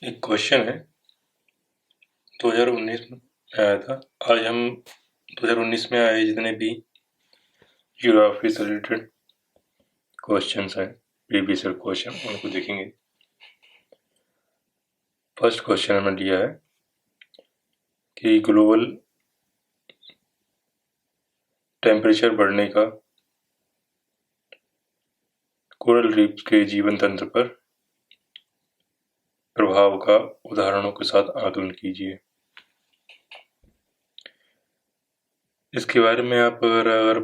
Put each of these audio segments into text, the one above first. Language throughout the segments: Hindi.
एक क्वेश्चन है 2019 में आया था। आज हम 2019 में आए जितने भी ज्योग्राफी से रिलेटेड क्वेश्चंस हैं, प्रीवियस ईयर क्वेश्चन, उनको देखेंगे। फर्स्ट क्वेश्चन हमें दिया है कि ग्लोबल टेम्परेचर बढ़ने का कोरल रीफ के जीवन तंत्र पर प्रभाव का उदाहरणों के साथ आकलन कीजिए। इसके बारे में आप अगर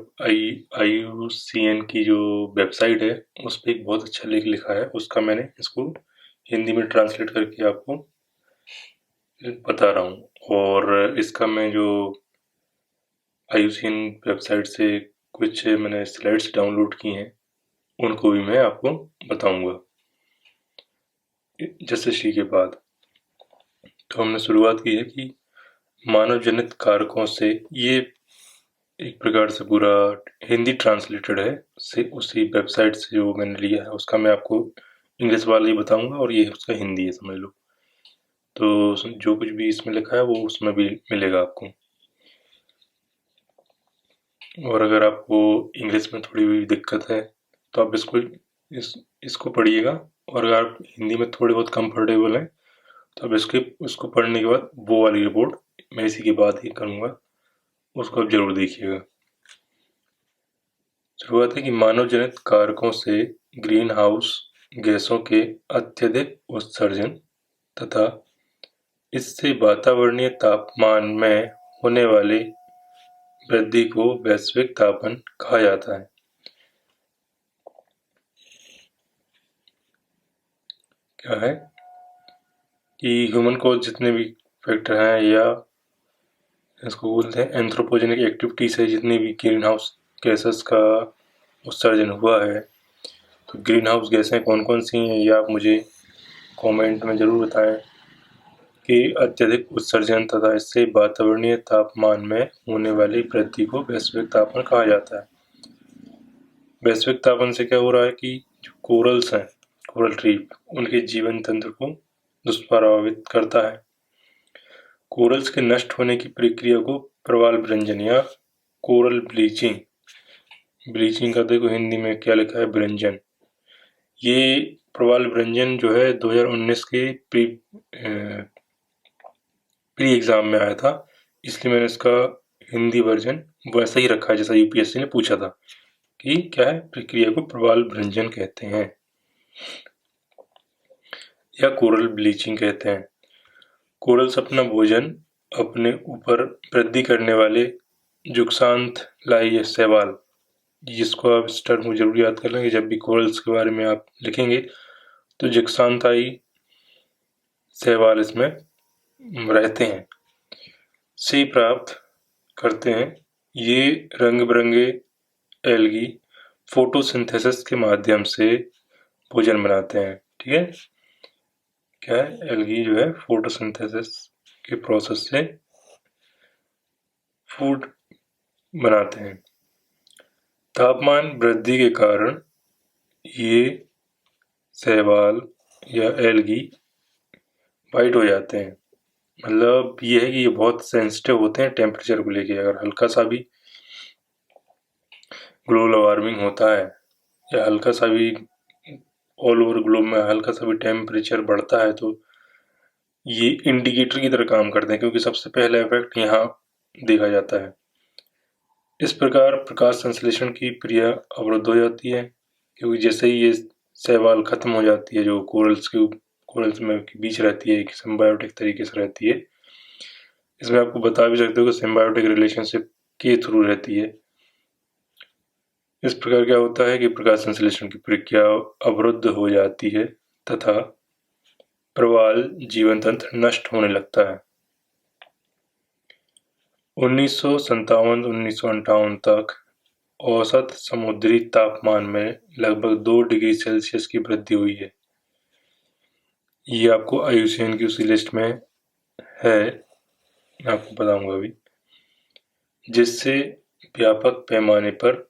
IUCN की जो वेबसाइट है उस पर एक बहुत अच्छा लेख लिखा है, उसका मैंने इसको हिंदी में ट्रांसलेट करके आपको बता रहा हूँ। और इसका मैं जो IUCN वेबसाइट से कुछ मैंने स्लाइड्स डाउनलोड की हैं उनको भी मैं आपको बताऊंगा जैसे सी के बाद। तो हमने शुरुआत की है कि मानव जनित कारकों से, ये एक प्रकार से पूरा हिंदी ट्रांसलेटेड है से उसी वेबसाइट से जो मैंने लिया है, उसका मैं आपको इंग्लिश वाला ही बताऊंगा और ये उसका हिंदी है, समझ लो। तो जो कुछ भी इसमें लिखा है वो उसमें भी मिलेगा आपको। और अगर आपको इंग्लिश में थोड़ी भी दिक्कत है तो आप इसको पढ़िएगा, और अगर आप हिंदी में थोड़े बहुत कंफर्टेबल हैं तो अब उसको पढ़ने के बाद वो वाली रिपोर्ट मैं इसी के बाद ही करूँगा, उसको आप जरूर देखिएगा। शुरुआत है कि मानव जनित कारकों से ग्रीन हाउस गैसों के अत्यधिक उत्सर्जन तथा इससे वातावरणीय तापमान में होने वाली वृद्धि को वैश्विक तापन कहा जाता है। क्या है कि ह्यूमन को जितने भी फैक्टर हैं, या इसको बोलते हैं एंथ्रोपोजेनिक एक्टिविटी से जितनी भी ग्रीन हाउस गैसेस का उत्सर्जन हुआ है, तो ग्रीन हाउस गैसें कौन कौन सी हैं ये आप मुझे कमेंट में ज़रूर बताएं कि अत्यधिक उत्सर्जन तथा इससे वातावरणीय तापमान में होने वाली वृद्धि को वैश्विक तापन कहा जाता है। वैश्विक तापन से क्या हो रहा है कि जो कोरल्स हैं, कोरल रीफ, उनके जीवन तंत्र को दुष्प्रभावित करता है। कोरल्स के नष्ट होने की प्रक्रिया को प्रवाल विरंजन या कोरल ब्लीचिंग का देखो हिंदी में क्या लिखा है, विरंजन। ये प्रवाल विरंजन जो है 2019 के प्री एग्जाम में आया था, इसलिए मैंने इसका हिंदी वर्जन वैसा ही रखा है जैसा UPSC ने पूछा था कि क्या है, प्रक्रिया को प्रवाल विरंजन कहते हैं या कोरल ब्लीचिंग कहते हैं। कोरल्स अपना भोजन अपने ऊपर वृद्धि करने वाले जुक्सान्थ लाई शैवाल, जिसको आप इस टर्म को जरूर याद कर लेंगे जब भी कोरल्स के बारे में आप लिखेंगे, तो जुक्सान्थाई शैवाल इसमें रहते हैं, से प्राप्त करते हैं। ये रंग बिरंगे एल्गी फोटोसिंथेसिस के माध्यम से भोजन बनाते हैं। ठीक है, क्या है, एल्गी जो है फोटोसिंथेसिस के प्रोसेस से फूड बनाते हैं। तापमान वृद्धि के कारण ये शैवाल या एल्गी वाइट हो जाते हैं। मतलब ये है कि ये बहुत सेंसिटिव होते हैं टेम्परेचर को लेके। अगर हल्का सा भी ग्लोबल वार्मिंग होता है या हल्का सा भी ऑल ओवर ग्लोब में हल्का सा भी टेम्परेचर बढ़ता है, तो ये इंडिकेटर की तरह काम करते हैं, क्योंकि सबसे पहला इफेक्ट यहाँ देखा जाता है। इस प्रकार प्रकाश संश्लेषण की क्रिया अवरुद्ध हो जाती है, क्योंकि जैसे ही ये शैवाल खत्म हो जाती है, जो कोरल्स में के बीच रहती है, एक सिम्बायोटिक तरीके से रहती है। इसमें आपको बता भी सकते हो कि सिम्बायोटिक रिलेशनशिप के थ्रू रहती है। इस प्रकार क्या होता है कि प्रकाश संश्लेषण की प्रक्रिया अवरुद्ध हो जाती है तथा प्रवाल जीवन तंत्र नष्ट होने लगता है। 1957-1958 तक औसत समुद्री तापमान में लगभग 2 डिग्री सेल्सियस की वृद्धि हुई है। ये आपको IUCN की उसी लिस्ट में है, मैं आपको बताऊंगा अभी, जिससे व्यापक पैमाने पर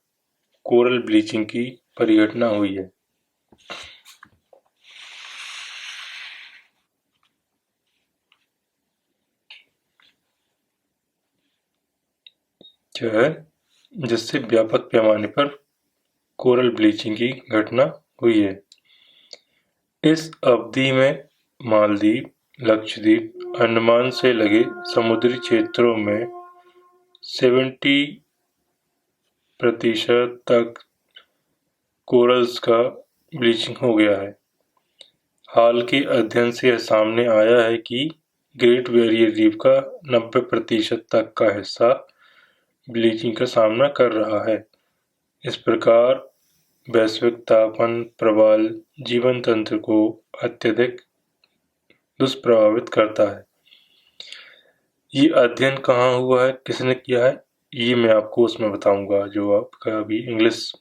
कोरल ब्लीचिंग की परिघटना हुई है। जो है, जिससे व्यापक पैमाने पर कोरल ब्लीचिंग की घटना हुई है। इस अवधि में मालदीव, लक्षद्वीप, अंडमान से लगे समुद्री क्षेत्रों में 70% तक कोरल्स का ब्लीचिंग हो गया है। हाल के अध्ययन से यह सामने आया है कि ग्रेट बैरियर रीफ का 90% तक का हिस्सा ब्लीचिंग का सामना कर रहा है। इस प्रकार वैश्विक तापमान प्रवाल जीवन तंत्र को अत्यधिक दुष्प्रभावित करता है। ये अध्ययन कहाँ हुआ है, किसने किया है, ये मैं आपको उसमें बताऊंगा, जो आपका अभी इंग्लिश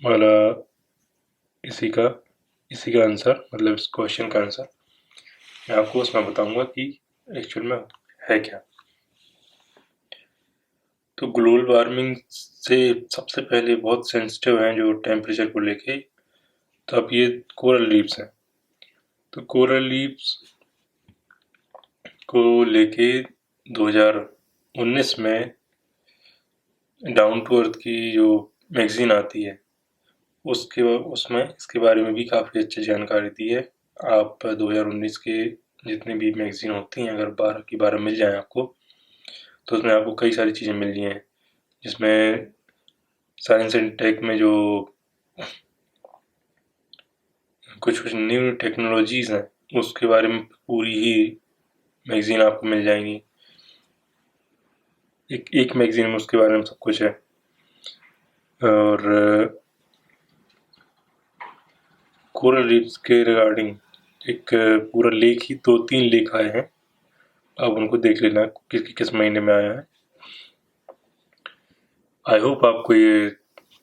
वाला इसी का आंसर, मतलब इस क्वेश्चन का आंसर मैं आपको उसमें बताऊंगा कि एक्चुअल में है क्या। तो ग्लोबल वार्मिंग से सबसे पहले बहुत सेंसिटिव हैं जो टेम्परेचर को लेके, तो अब ये कोरल रीफ्स हैं। तो कोरल रीफ्स को लेके 2019 में डाउन टू अर्थ की जो मैगजीन आती है उसमें इसके बारे में भी काफ़ी अच्छी जानकारी दी है। आप 2019 के जितने भी मैगजीन होती हैं, अगर 12 की 12 मिल जाएं आपको, तो उसमें आपको कई सारी चीज़ें मिल रही हैं, जिसमें साइंस एंड टेक में जो कुछ न्यू टेक्नोलॉजीज हैं उसके बारे में पूरी ही मैगजीन आपको मिल जाएंगी। एक मैगजीन में उसके बारे में सब कुछ है। और कोरल रीफ्स के रिगार्डिंग एक पूरा लेख ही 2-3 लेख आए हैं, अब उनको देख लेना किस महीने में आया है। आई होप आपको ये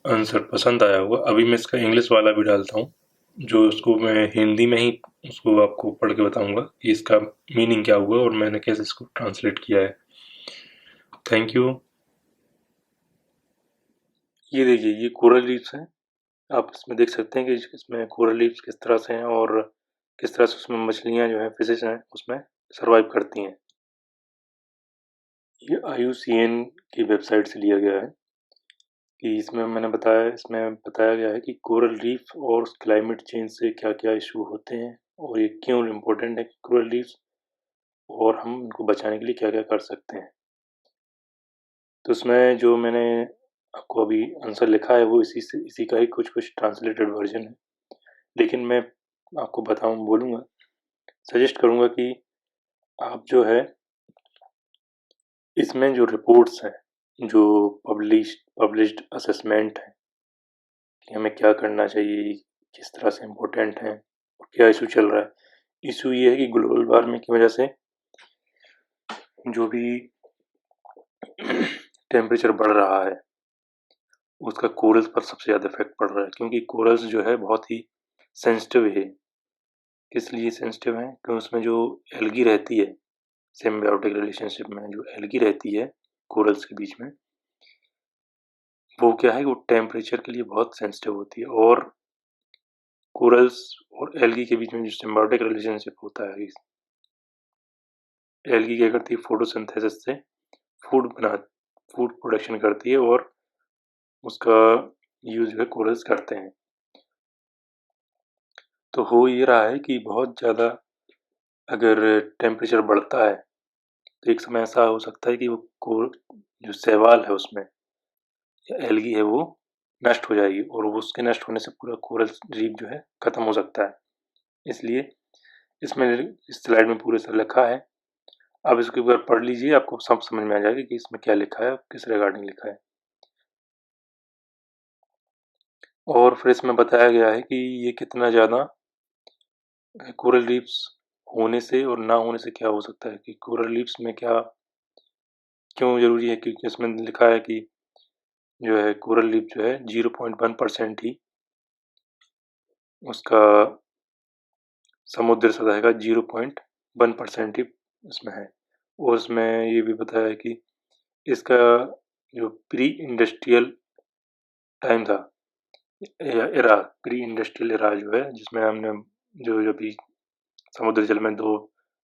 आंसर पसंद आया होगा। अभी मैं इसका इंग्लिश वाला भी डालता हूँ, जो उसको मैं हिंदी में ही उसको आपको पढ़ के बताऊंगा कि इसका मीनिंग क्या हुआ और मैंने कैसे इसको ट्रांसलेट किया है। Thank you. ये देखिए, ये कोरल रीफ्स हैं। आप इसमें देख सकते हैं कि इसमें कोरल रीफ्स किस तरह से हैं और किस तरह से उसमें मछलियाँ जो हैं, फिशेस हैं, उसमें सर्वाइव करती हैं। ये IUCN की वेबसाइट से लिया गया है कि इसमें बताया गया है कि कोरल रीफ और क्लाइमेट चेंज से क्या-क्या इशू होते हैं और ये क्यों इम्पोर्टेंट है कोरल रीफ्स, और हम इनको बचाने के लिए क्या-क्या कर सकते हैं। तो इसमें जो मैंने आपको अभी आंसर लिखा है वो इसी का ही कुछ ट्रांसलेटेड वर्जन है, लेकिन मैं आपको बोलूँगा, सजेस्ट करूँगा कि आप जो है इसमें जो रिपोर्ट्स हैं, जो पब्लिश्ड असेसमेंट है कि हमें क्या करना चाहिए, किस तरह से इम्पोर्टेंट है और क्या इशू चल रहा है। इशू ये है कि ग्लोबल वार्मिंग की वजह से जो भी टेम्परेचर बढ़ रहा है उसका कोरल्स पर सबसे ज़्यादा इफेक्ट पड़ रहा है, क्योंकि कोरल्स जो है बहुत ही सेंसिटिव है। किस लिए सेंसिटिव है? क्योंकि उसमें जो एल्गी रहती है, सिम्बायोटिक रिलेशनशिप में जो एल्गी रहती है कोरल्स के बीच में, वो क्या है, वो टेम्परेचर के लिए बहुत सेंसिटिव होती है। और कोरल्स और एल्गी के बीच में जो सिम्बायोटिक रिलेशनशिप होता है, एल्गी क्या करती है, फोटोसिंथेसिस से फूड प्रोडक्शन करती है और उसका यूज जो है कोरल्स करते हैं। तो हो ये रहा है कि बहुत ज़्यादा अगर टेम्परेचर बढ़ता है तो एक समय ऐसा हो सकता है कि वो जो शैवाल है उसमें या एल्गी है वो नष्ट हो जाएगी और उसके नष्ट होने से पूरा कोरल रीफ जो है खत्म हो सकता है। इसलिए इसमें इस स्लाइड में पूरे से लिखा है, आप इसको एक बार पढ़ लीजिए, आपको सब समझ में आ जाएगा कि इसमें क्या लिखा है, किस रिगार्डिंग लिखा है। और फिर इसमें बताया गया है कि ये कितना ज़्यादा कोरल रीफ्स होने से और ना होने से क्या हो सकता है, कि कोरल रीफ्स में क्या क्यों ज़रूरी है, क्योंकि इसमें लिखा है कि जो है कोरल रीफ जो है 0.1% ही उसका समुद्र सतह का 0.1% ही इसमें है। और उसमें ये भी बताया है कि इसका जो प्री इंडस्ट्रियल टाइम था, प्री इंडस्ट्रियल एरा जो है, जिसमें हमने जो जो भी समुद्र जल में 2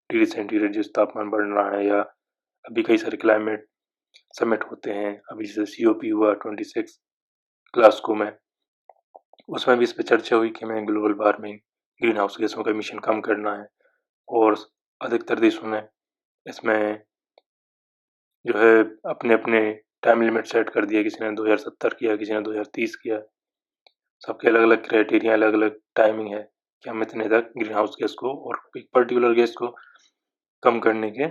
डिग्री सेंटीग्रेड जिस तापमान बढ़ रहा है, या अभी कई सारे क्लाइमेट समिट होते हैं। अभी जैसे COP हुआ 26 ग्लासगो में, उसमें भी इस पे चर्चा हुई कि हमें ग्लोबल वार्मिंग, ग्रीन हाउस गैसों का एमिशन कम करना है और अधिकतर देशों ने इसमें जो है अपने-अपने टाइम लिमिट सेट कर दिया। किसी ने 2070 किया, किसी ने 2030 किया। सबके अलग-अलग क्राइटेरिया, अलग-अलग टाइमिंग है कि हम इतने तक ग्रीन हाउस गैस को और एक पर्टिकुलर गैस को कम करने के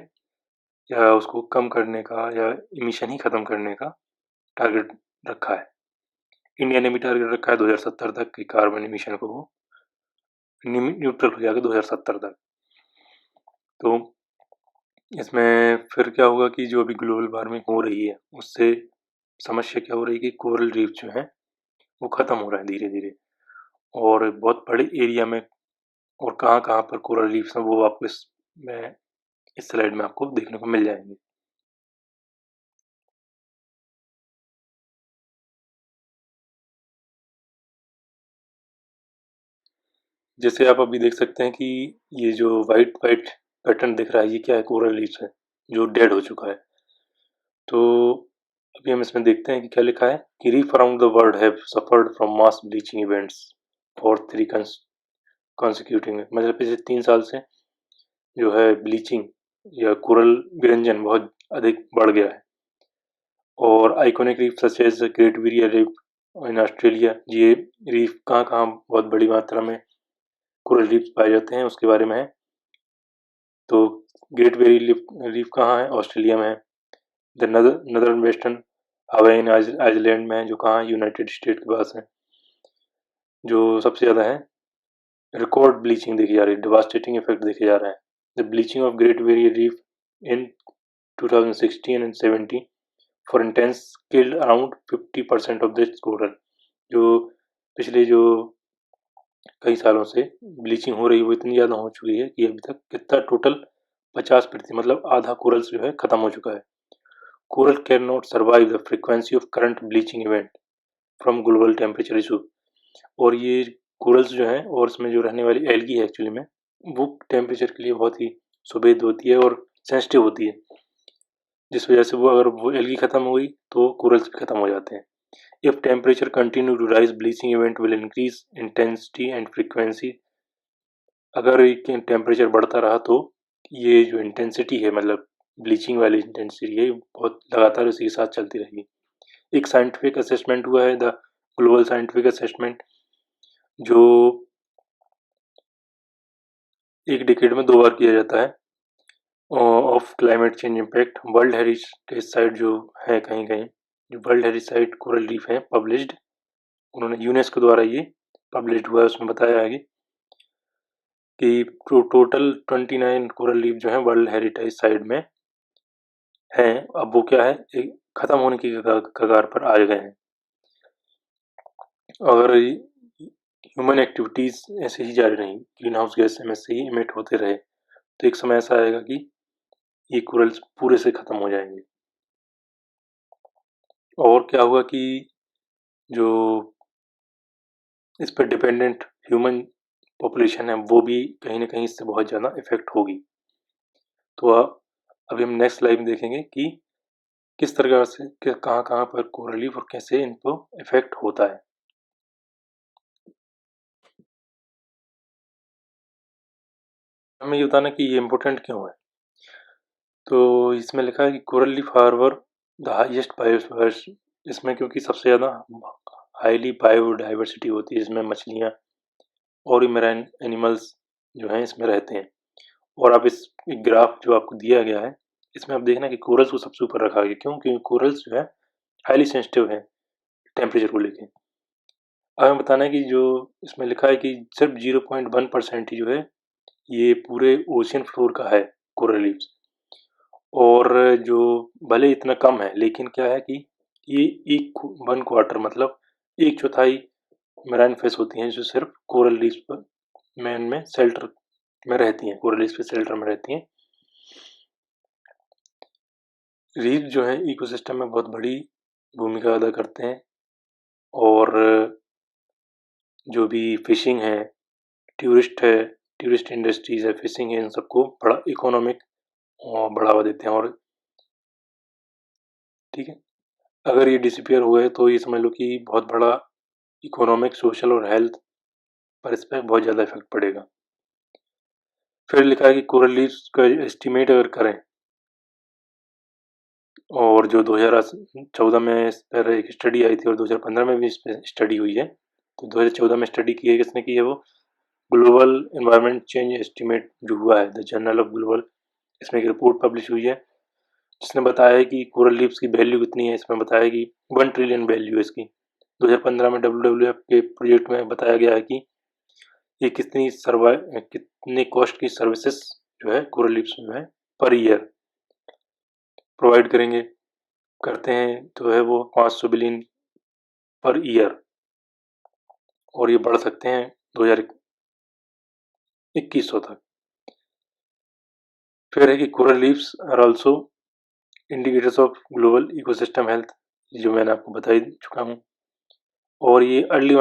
या उसको कम करने का या एमिशन ही खत्म करने का टारगेट रखा है। इंडिया ने भी टारगेट रखा है 2070 तक कि कार्बन एमिशन को वो न्यूट्रल हो जाएगा 2070 तक। तो इसमें फिर क्या होगा कि जो अभी ग्लोबल वार्मिंग हो रही है उससे समस्या क्या हो रही है कि कोरल रीफ जो है वो खत्म हो रहा है धीरे धीरे, और बहुत बड़े एरिया में। और कहाँ कहाँ पर कोरल रीफ्स हैं वो आपको इस स्लाइड में आपको देखने को मिल जाएंगे। जैसे आप अभी देख सकते हैं कि ये जो वाइट वाइट पैटर्न दिख रहा है ये क्या है, कोरल रीफ्स है जो डेड हो चुका है। तो अभी हम इसमें देखते हैं कि क्या लिखा है कि reef around the world have suffered from mass bleaching events for 3 consecuting, मतलब पिछले 3 साल से जो है ब्लीचिंग या कोरल विरंजन बहुत अधिक बढ़ गया है। और iconic reef such as Great Barrier Reef in Australia, ये रीफ कहाँ कहाँ बहुत बड़ी मात्रा में कोरल रीफ पाए जाते हैं उसके बारे में है। तो ग्रेट बैरियर रीफ कहाँ है, ऑस्ट्रेलिया में है। The northern western Hawaiian island में है जो कहाँ यूनाइटेड स्टेट के पास है, जो सबसे ज़्यादा है। रिकॉर्ड ब्लीचिंग देखी जा रही है, डिवास्टेटिंग इफेक्ट देखे जा रहे हैं। The bleaching of great Barrier Reef in 2016 and 17 for intense killed around 50% of this coral. जो पिछले जो कई सालों से ब्लीचिंग हो रही है वो इतनी ज़्यादा हो चुकी है कि अभी तक कितना टोटल 50% मतलब आधा कोरल्स जो है खत्म हो चुका है। Coral can not survive the frequency of current bleaching event from global temperature issue. और ये कोरल्स जो हैं और इसमें जो रहने वाली एल्गी है एक्चुअली में वो टेम्परेचर के लिए बहुत ही सुभेद होती है और सेंसिटिव होती है, जिस वजह से वो अगर वो एल्गी खत्म हो गई तो कोरल्स भी खत्म हो जाते हैं। If temperature continue to rise bleaching event will increase intensity and frequency. अगर टेम्परेचर बढ़ता रहा तो ये जो इंटेंसिटी है मतलब ब्लीचिंग वाली इंटेंसिटी है बहुत लगातार उसी के साथ चलती रहेगी। एक साइंटिफिक असेसमेंट हुआ है, द ग्लोबल साइंटिफिक असेसमेंट, जो एक डिकेड में 2 बार किया जाता है, of climate change impact. World heritage site जो है कहीं कहीं जो world heritage site coral reef है पब्लिश्ड, उन्होंने यूनेस्को द्वारा ये पब्लिश्ड हुआ है। उसमें बताया है कि टोटल 29 कोरल रीफ जो है वर्ल्ड हेरिटेज साइट में हैं। अब वो क्या है, एक खत्म होने की कगार पर आ गए हैं। अगर ह्यूमन एक्टिविटीज ऐसे ही जारी रही, ग्रीन हाउस गैस में से ही इमिट होते रहे, तो एक समय ऐसा आएगा कि ये कोरल्स पूरे से खत्म हो जाएंगे। और क्या होगा कि जो इस पर डिपेंडेंट ह्यूमन पॉपुलेशन है वो भी कहीं ना कहीं इससे बहुत ज़्यादा इफेक्ट होगी। तो अभी हम नेक्स्ट स्लाइड में देखेंगे कि किस तरह से कहाँ कहाँ पर कोरल रीफ और कैसे इनको इफेक्ट होता है। हमें ये बताना कि ये इम्पोर्टेंट क्यों है। तो इसमें लिखा है कि coral reef harbour the highest biosphere, इसमें क्योंकि सबसे ज़्यादा हाईली बायोडाइवर्सिटी होती है, इसमें मछलियाँ और मेराइन एनिमल्स जो हैं इसमें रहते हैं। और आप इस ग्राफ जो आपको दिया गया है इसमें आप देखना कि कोरल्स को सबसे ऊपर रखा गया, क्यों? क्योंकि कोरल्स जो है हाईली सेंसिटिव है टेम्परेचर को लेके। अब हमें बताना है कि जो इसमें लिखा है कि सिर्फ 0.1% ही जो है ये पूरे ओशियन फ्लोर का है कोरल रीफ्स। और जो भले इतना कम है लेकिन क्या है कि ये एक 1/4 मतलब 1/4 मेराइन फिश होती हैं जो सिर्फ कोरल रीफ्स पर में शेल्टर में रहती हैं, कोरल रीफ्स पे शेल्टर में रहती हैं। रीफ जो है इकोसिस्टम में बहुत बड़ी भूमिका अदा करते हैं। और जो भी फिशिंग है, टूरिस्ट इंडस्ट्रीज है, फिशिंग है, इन सबको बड़ा इकोनॉमिक बढ़ावा देते हैं। और ठीक है। अगर ये डिसअपियर हुए तो ये समझ लो कि बहुत बड़ा इकोनॉमिक, सोशल और हेल्थ पर इस पर बहुत ज़्यादा इफेक्ट पड़ेगा। फिर लिखा है कि कोरल रीफ्स का एस्टिमेट अगर करें, और जो 2014 में इस पर एक स्टडी आई थी और 2015 में भी इस पर स्टडी हुई है। तो 2014 में स्टडी की है, किसने की है? वो ग्लोबल एनवायरनमेंट चेंज एस्टिमेट जो हुआ है, द जर्नल ऑफ ग्लोबल, इसमें एक रिपोर्ट पब्लिश हुई है जिसने बताया है कि कोरल रीफ्स की वैल्यू कितनी है। इसमें बताया कि 1 ट्रिलियन वैल्यू है इसकी। 2015 में WWF के प्रोजेक्ट में बताया गया है कि ये कितनी कॉस्ट की सर्विसेज जो है कोरल रीफ्स में है पर ईयर प्रोवाइड करते हैं, तो है वो 500 बिलियन पर ईयर, और ये बढ़ सकते हैं 2021 तक। फिर है कि coral reefs are also indicators of global ecosystem health, जो मैंने आपको बता ही चुका हूँ। और ये अर्ली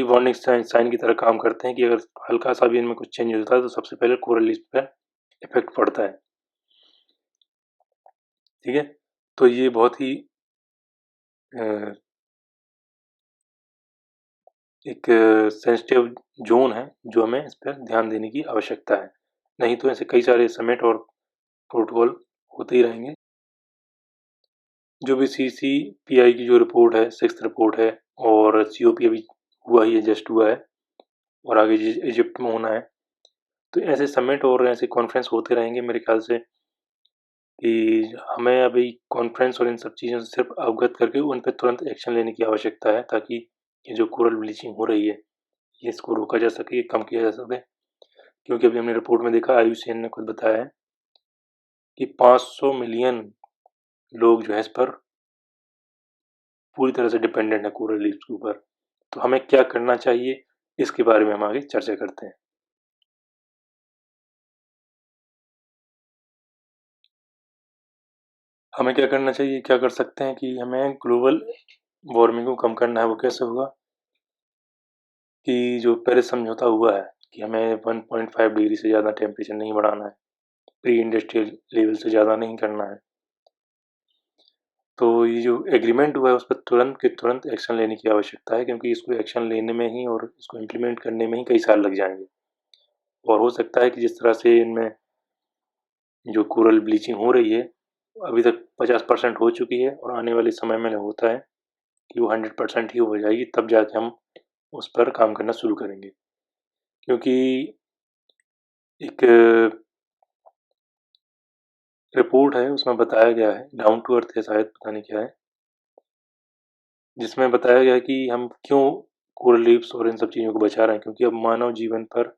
वार्निंग साइन की तरह काम करते हैं कि अगर हल्का सा भी इनमें कुछ चेंज होता है तो सबसे पहले कोरल रीफ पर इफेक्ट पड़ता है। ठीक है, तो ये बहुत ही एक सेंसिटिव जोन है जो हमें इस पर ध्यान देने की आवश्यकता है। नहीं तो ऐसे कई सारे समिट और प्रोटोकॉल होते ही रहेंगे। जो भी CCPI की जो रिपोर्ट है, 6th रिपोर्ट है, और COP अभी हुआ ही है, जस्ट हुआ है, और आगे इजिप्ट में होना है। तो ऐसे समिट और ऐसे कॉन्फ्रेंस होते रहेंगे मेरे ख्याल से, कि हमें अभी कॉन्फ्रेंस और इन सब चीज़ों से सिर्फ अवगत करके उन पर तुरंत एक्शन लेने की आवश्यकता है, ताकि ये जो कोरल ब्लीचिंग हो रही है ये इसको रोका जा सके, कम किया जा सके। क्योंकि अभी हमने रिपोर्ट में देखा, IUCN ने खुद बताया है कि 500 मिलियन लोग जो है इस पर पूरी तरह से डिपेंडेंट है, कोरल रीफ्स के ऊपर। तो हमें क्या करना चाहिए, इसके बारे में हम आगे चर्चा करते हैं। हमें क्या करना चाहिए, क्या कर सकते हैं कि हमें ग्लोबल वार्मिंग को कम करना है। वो कैसे होगा कि जो पेरिस समझौता हुआ है कि हमें 1.5 डिग्री से ज़्यादा टेम्परेचर नहीं बढ़ाना है, प्री इंडस्ट्रियल लेवल से ज़्यादा नहीं करना है। तो ये जो एग्रीमेंट हुआ है उस पर तुरंत के तुरंत एक्शन लेने की आवश्यकता है, क्योंकि इसको एक्शन लेने में ही और इसको इम्प्लीमेंट करने में ही कई साल लग जाएंगे। और हो सकता है कि जिस तरह से इनमें जो कोरल ब्लीचिंग हो रही है अभी तक 50% हो चुकी है, और आने वाले समय में होता है कि वो 100% ही हो जाएगी, तब जाके हम उस पर काम करना शुरू करेंगे। क्योंकि एक रिपोर्ट है उसमें बताया गया है, डाउन टू अर्थ है शायद, पता नहीं क्या है, जिसमें बताया गया है कि हम क्यों कोरल रीफ्स और इन सब चीज़ों को बचा रहे हैं। क्योंकि अब मानव जीवन पर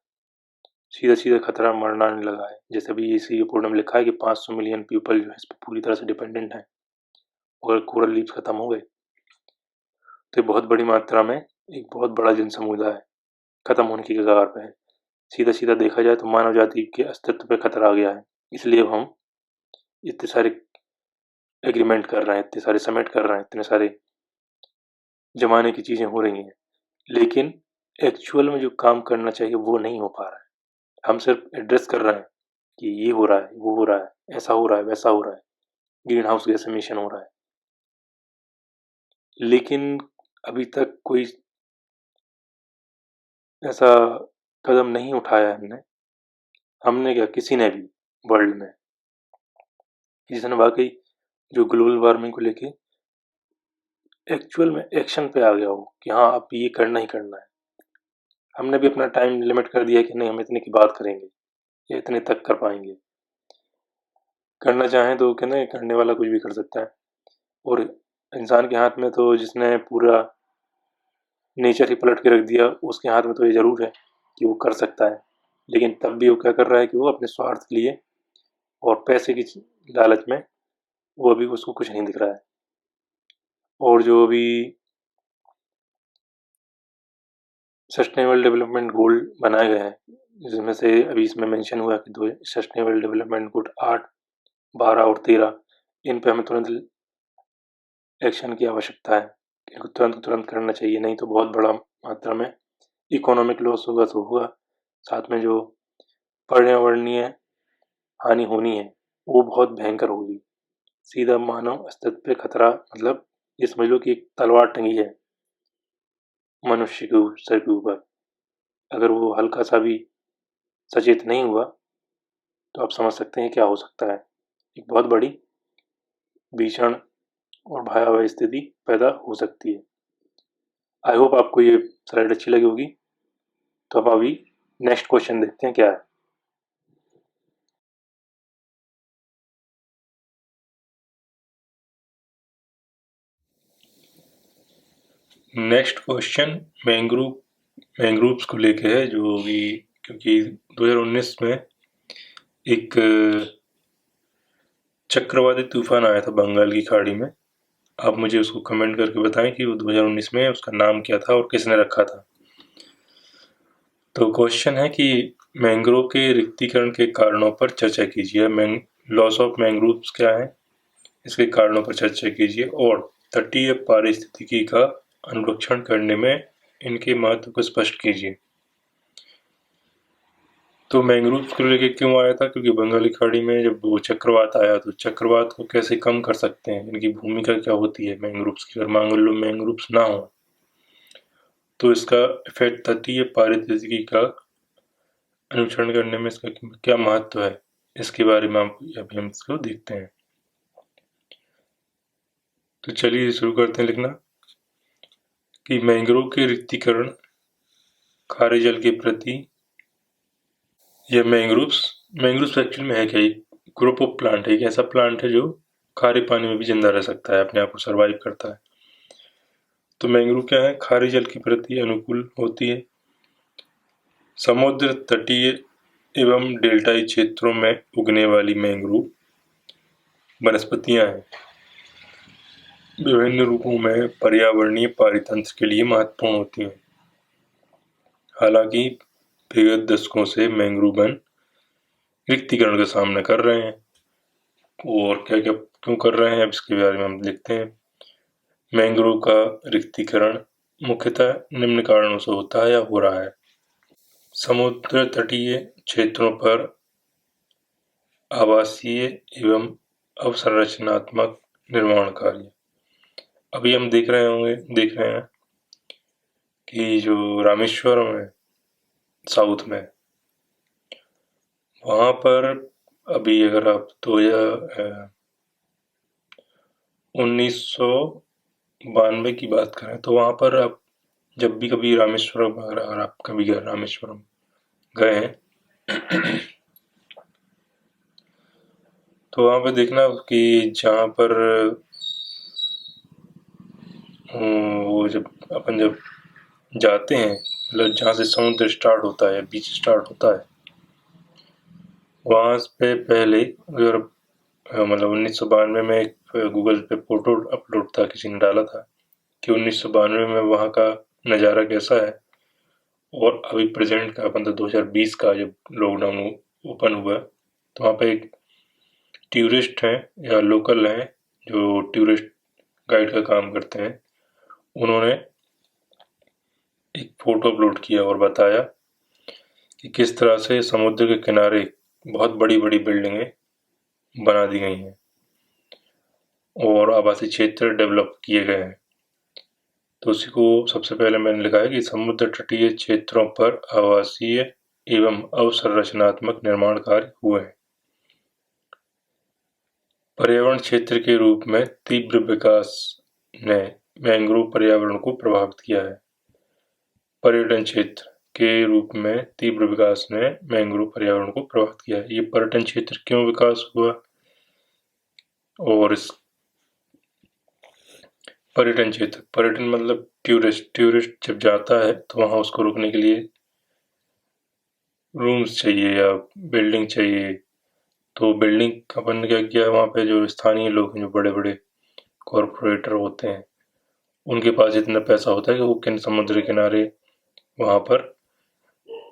सीधा सीधा खतरा मंडराने आने लगा है। जैसे अभी इसी रिपोर्ट में लिखा है कि 500 मिलियन पीपल जो है इस पर पूरी तरह से डिपेंडेंट है, और कोरल रीफ्स खत्म हो गए तो बहुत बड़ी मात्रा में एक बहुत बड़ा जन समुदाय खत्म होने की कगार पे है। सीधा सीधा देखा जाए तो मानव जाति के अस्तित्व पे खतरा आ गया है। इसलिए अब हम इतने सारे एग्रीमेंट कर रहे हैं, इतने सारे समिट कर रहे हैं, इतने सारे जमाने की चीज़ें हो रही हैं, लेकिन एक्चुअल में जो काम करना चाहिए वो नहीं हो पा रहा है। हम सिर्फ एड्रेस कर रहे हैं कि ये हो रहा है, वो हो रहा है, ऐसा हो रहा है, वैसा हो रहा है, ग्रीन हाउस गैस एमिशन हो रहा है, लेकिन अभी तक कोई ऐसा कदम नहीं उठाया हमने। हमने क्या, किसी ने भी वर्ल्ड में, जिसने वाकई जो ग्लोबल वार्मिंग को लेके एक्चुअल में एक्शन पे आ गया हो कि हाँ अब ये करना ही करना है। हमने भी अपना टाइम लिमिट कर दिया कि नहीं, हम इतने की बात करेंगे या इतने तक कर पाएंगे। करना चाहें तो कहते हैं करने वाला कुछ भी कर सकता है, और इंसान के हाथ में तो, जिसने पूरा नेचर ही पलट के रख दिया, उसके हाथ में तो ये ज़रूर है कि वो कर सकता है। लेकिन तब भी वो क्या कर रहा है कि वो अपने स्वार्थ के लिए और पैसे की लालच में वो अभी उसको कुछ नहीं दिख रहा है। और जो अभी सस्टेनेबल डेवलपमेंट गोल बनाए गए हैं, जिसमें से अभी इसमें मेंशन हुआ कि दो सस्टेनेबल डेवलपमेंट गोल 8, 12 और 13, इन पे हमें तुरंत एक्शन की आवश्यकता है। इनको तुरंत तुरंत करना चाहिए, नहीं तो बहुत बड़ा मात्रा में इकोनॉमिक लॉस होगा तो होगा, साथ में जो पर्यावरणीय हानि होनी है वो बहुत भयंकर होगी। सीधा मानव अस्तित्व पे खतरा, मतलब ये समझ लो कि एक तलवार टंगी है मनुष्य के सर के ऊपर। अगर वो हल्का सा भी सचेत नहीं हुआ तो आप समझ सकते हैं क्या हो सकता है। एक बहुत बड़ी, भीषण और भयावह स्थिति पैदा हो सकती है। आई होप आपको ये स्लाइड अच्छी लगी होगी। तो अब अभी नेक्स्ट क्वेश्चन देखते हैं क्या है। नेक्स्ट क्वेश्चन मैंग्रोव्स को लेके है, जो भी क्योंकि 2019 में एक चक्रवाती तूफान आया था बंगाल की खाड़ी में। आप मुझे उसको कमेंट करके बताएं कि वो 2019 में उसका नाम क्या था और किसने रखा था। तो क्वेश्चन है कि मैंग्रोव के रिक्तीकरण के कारणों पर चर्चा कीजिए। लॉस ऑफ मैंग्रोव्स क्या है, इसके कारणों पर चर्चा कीजिए और तटीय पारिस्थितिकी का अनुरक्षण करने में इनके महत्व को स्पष्ट कीजिए। तो मैंग्रोव्स को लेके क्यों आया था, क्योंकि बंगाली खाड़ी में जब वो चक्रवात आया तो चक्रवात को कैसे कम कर सकते हैं, इनकी भूमिका क्या होती है मैंग्रोव्स की। अगर मान लो मैंग्रोव्स ना हो तो इसका इफेक्ट तटीय पारिस्थितिकी का अनुसरण करने में इसका क्या महत्व है, इसके बारे में अभी हम इसको देखते हैं। तो चलिए शुरू करते हैं लिखना कि मैंग्रोव के रिक्तीकरण खारे जल के प्रति। यह मैंग्रोव्स एक्चुअल में है क्या, एक ग्रुप ऑफ प्लांट है, एक ऐसा प्लांट है जो खारे पानी में भी जिंदा रह सकता है, अपने आप को सरवाइव करता है। तो मैंग्रोव क्या है, खारे जल के प्रति अनुकूल होती है। समुद्र तटीय एवं डेल्टाई क्षेत्रों में उगने वाली मैंग्रोव वनस्पतियां हैं। विभिन्न रूपों में पर्यावरणीय पारितंत्र के लिए महत्वपूर्ण होती हैं। हालांकि विगत दशकों से मैंग्रोव वन रिक्तीकरण का सामना कर रहे हैं, और क्या क्या क्यों कर रहे हैं अब इसके बारे में हम देखते हैं। मैंग्रोव का रिक्तीकरण मुख्यतः निम्न कारणों से होता है या हो रहा है। समुद्र तटीय क्षेत्रों पर आवासीय एवं अवसंरचनात्मक निर्माण कार्य। अभी हम देख रहे हैं कि जो रामेश्वरम है साउथ में, वहाँ पर अभी अगर आप 1992 की बात करें तो वहाँ पर आप जब भी कभी रामेश्वरम, अगर आप कभी रामेश्वरम गए हैं तो वहाँ पे देखना कि जहाँ पर वो जब जाते हैं, मतलब जहाँ से समुद्र स्टार्ट होता है, बीच स्टार्ट होता है, वहाँ पे पहले अगर मतलब 1992 में एक गूगल पे फोटो अपलोड था, किसी ने डाला था कि 1992 में वहाँ का नज़ारा कैसा है, और अभी प्रेजेंट का मतलब 2020 का जब लॉकडाउन ओपन हुआ तो वहाँ पे एक टूरिस्ट हैं या लोकल हैं जो टूरिस्ट गाइड का काम करते हैं, उन्होंने एक फोटो अपलोड किया और बताया कि किस तरह से समुद्र के किनारे बहुत बड़ी बड़ी बिल्डिंगें बना दी गई हैं और आवासीय क्षेत्र डेवलप किए गए हैं। तो उसी को सबसे पहले मैंने लिखा है कि समुद्र तटीय क्षेत्रों पर आवासीय एवं अवसंरचनात्मक निर्माण कार्य हुए हैं। पर्यावरण क्षेत्र के रूप में तीव्र विकास ने मैंग्रोव पर्यावरण को प्रभावित किया है। पर्यटन क्षेत्र के रूप में तीव्र विकास ने मैंग्रोव पर्यावरण को प्रभावित किया है। ये पर्यटन क्षेत्र क्यों विकास हुआ, और इस पर्यटन मतलब टूरिस्ट जब जाता है तो वहाँ उसको रुकने के लिए रूम्स चाहिए या बिल्डिंग चाहिए। तो बिल्डिंग अपन ने क्या किया, वहाँ पे जो स्थानीय लोग हैं, जो बड़े बड़े कॉरपोरेटर होते हैं, उनके पास इतना पैसा होता है कि वो समुद्र किनारे वहाँ पर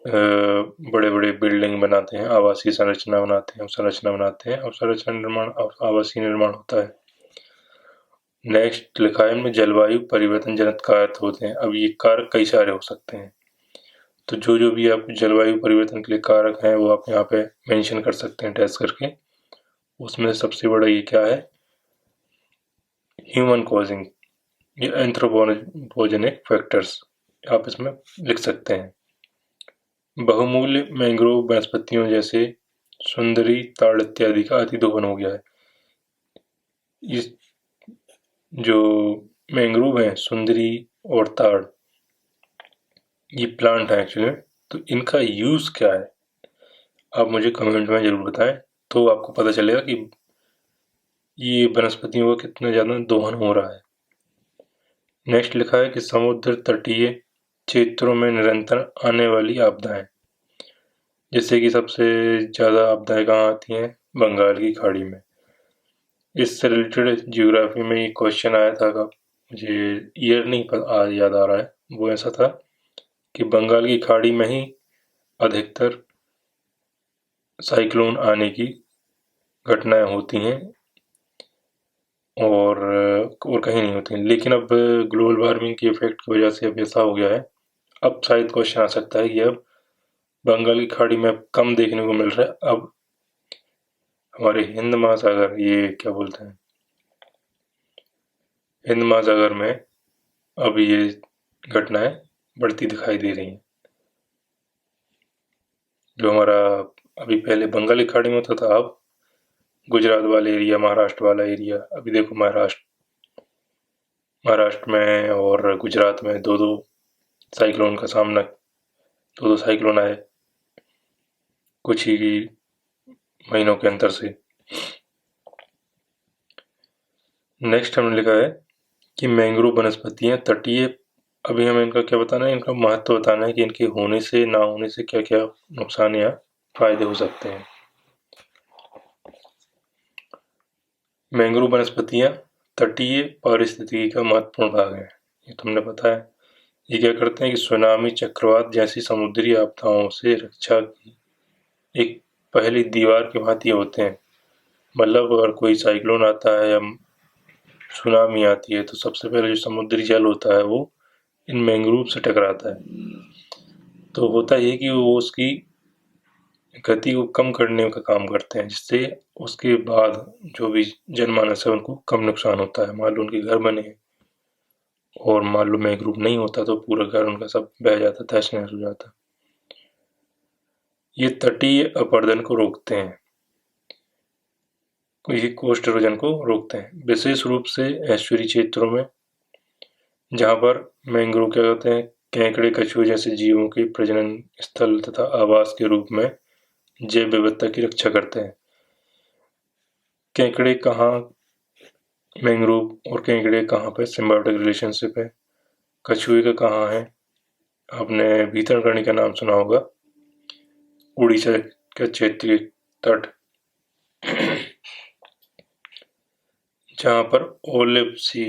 बड़े बड़े बिल्डिंग बनाते हैं, आवासीय संरचना बनाते हैं, आवासीय निर्माण होता है। नेक्स्ट लिखा है इनमें जलवायु परिवर्तन जनित कारक होते हैं। अब ये कारक कई सारे हो सकते हैं, तो जो भी आप जलवायु परिवर्तन के लिए कारक हैं वो आप यहाँ पे मेंशन कर सकते हैं टेस्ट करके। उसमें सबसे बड़ा ये क्या है, ह्यूमन कॉजिंग, ये एंथ्रोपोजेनिक फैक्टर्स आप इसमें लिख सकते हैं। बहुमूल्य मैंग्रोव वनस्पतियों जैसे सुंदरी, ताड़ इत्यादि का अतिदोहन हो गया है। इस जो मैंग्रोव है, सुंदरी और ताड़, ये प्लांट है एक्चुअली, तो इनका यूज क्या है आप मुझे कमेंट में जरूर बताएं, तो आपको पता चलेगा कि ये वनस्पतियों का कितना ज़्यादा दोहन हो रहा है। नेक्स्ट लिखा है कि समुद्र तटीय क्षेत्रों में निरंतर आने वाली आपदाएं, जैसे कि सबसे ज़्यादा आपदाएं कहाँ आती हैं, बंगाल की खाड़ी में। इससे रिलेटेड जियोग्राफी में ये क्वेश्चन आया था, मुझे ईयर नहीं याद आ रहा है, वो ऐसा था कि बंगाल की खाड़ी में ही अधिकतर साइक्लोन आने की घटनाएं होती हैं और कहीं नहीं होती हैं। लेकिन अब ग्लोबल वार्मिंग के इफेक्ट की वजह से अब ऐसा हो गया है, अब शायद क्वेश्चन आ सकता है कि अब बंगाल की खाड़ी में कम देखने को मिल रहा है, अब हमारे हिंद महासागर, ये क्या बोलते हैं, हिंद महासागर में अब ये घटनाएं बढ़ती दिखाई दे रही हैं। जो हमारा अभी पहले बंगाल की खाड़ी में होता था, अब गुजरात वाला एरिया, महाराष्ट्र वाला एरिया, अभी देखो महाराष्ट्र में और गुजरात में दो दो साइक्लोन का सामना, दो दो साइक्लोन आए कुछ ही महीनों के अंतर से। नेक्स्ट हमने लिखा है कि मैंग्रोव वनस्पतियां तटीय, अभी हमें इनका क्या बताना है, इनका महत्व बताना है कि इनके होने से ना होने से क्या क्या नुकसान या फायदे हो सकते हैं। मैंग्रोव वनस्पतियां तटीय पारिस्थितिकी का महत्वपूर्ण भाग है, ये तुमने पता है। ये क्या करते हैं कि सुनामी, चक्रवात जैसी समुद्री आपदाओं से रक्षा की एक पहली दीवार की भांति होते हैं। मतलब अगर कोई साइक्लोन आता है या सुनामी आती है तो सबसे पहले जो समुद्री जल होता है वो इन मैंग्रोव से टकराता है। तो होता ये कि वो उसकी गति को कम करने का काम करते हैं, जिससे उसके बाद जो भी जनमानस है उनको कम नुकसान होता है। मान लो उनके घर बने और मान लो मैंग्रोव नहीं होता तो पूरा घर उनका सब बह जाता, तहस नहस हो जाता। ये तटीय अपरदन को रोकते हैं, ये कोस्ट इरोजन को रोकते हैं, विशेष रूप से एस्चुरी क्षेत्रों में, जहाँ पर मैंग्रोव क्या कहते हैं, केकड़े, कछुए जैसे जीवों के प्रजनन स्थल तथा आवास के रूप में जैव विविधता की रक्षा करते हैं। केकड़े कहाँ, मैंग्रोव और केकड़े कहाँ पे सिम्बायोटिक रिलेशनशिप है, कछुए का कहाँ है, आपने भीतरकर्णी का नाम सुना होगा, उड़ीसा के क्षेत्रीय तट, जहाँ पर ओलिव सी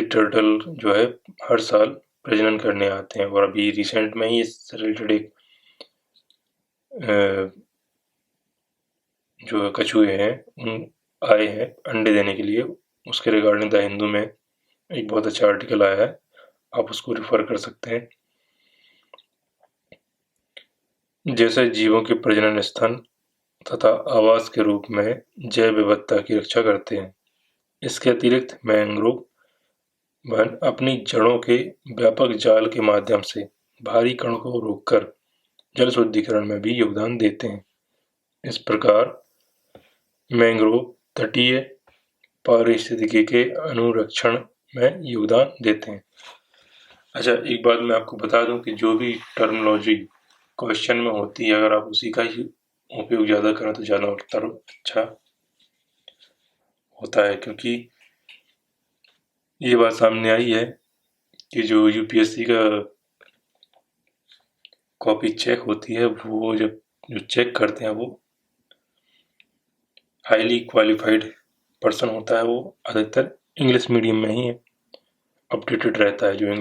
टर्टल जो है हर साल प्रजनन करने आते हैं। और अभी रिसेंट में ही इससे रिलेटेड एक जो कछुए हैं आए हैं अंडे देने के लिए, उसके रिगार्डिंग द हिंदू में एक बहुत अच्छा आर्टिकल आया है, आप उसको रेफर कर सकते हैं। जैसे जीवों के प्रजनन स्थान तथा आवास के रूप में जैव विविधता की रक्षा करते हैं। इसके अतिरिक्त मैंग्रोव वन अपनी जड़ों के व्यापक जाल के माध्यम से भारी कणों को रोककर जल शुद्धिकरण में भी योगदान देते हैं। इस प्रकार मैंग्रोव तटीय पारिस्थितिकी के अनुरक्षण में योगदान देते हैं। अच्छा, एक बात मैं आपको बता दूं कि जो भी टर्मिनोलॉजी क्वेश्चन में होती है, अगर आप उसी का ही उपयोग ज़्यादा करें तो ज़्यादा अच्छा होता है, क्योंकि ये बात सामने आई है कि जो यूपीएससी का कॉपी चेक होती है, वो जब जो चेक करते हैं वो हाईली क्वालिफाइड पर्सन होता है, वो अधिकतर इंग्लिश मीडियम में ही अपडेटेड रहता है। जो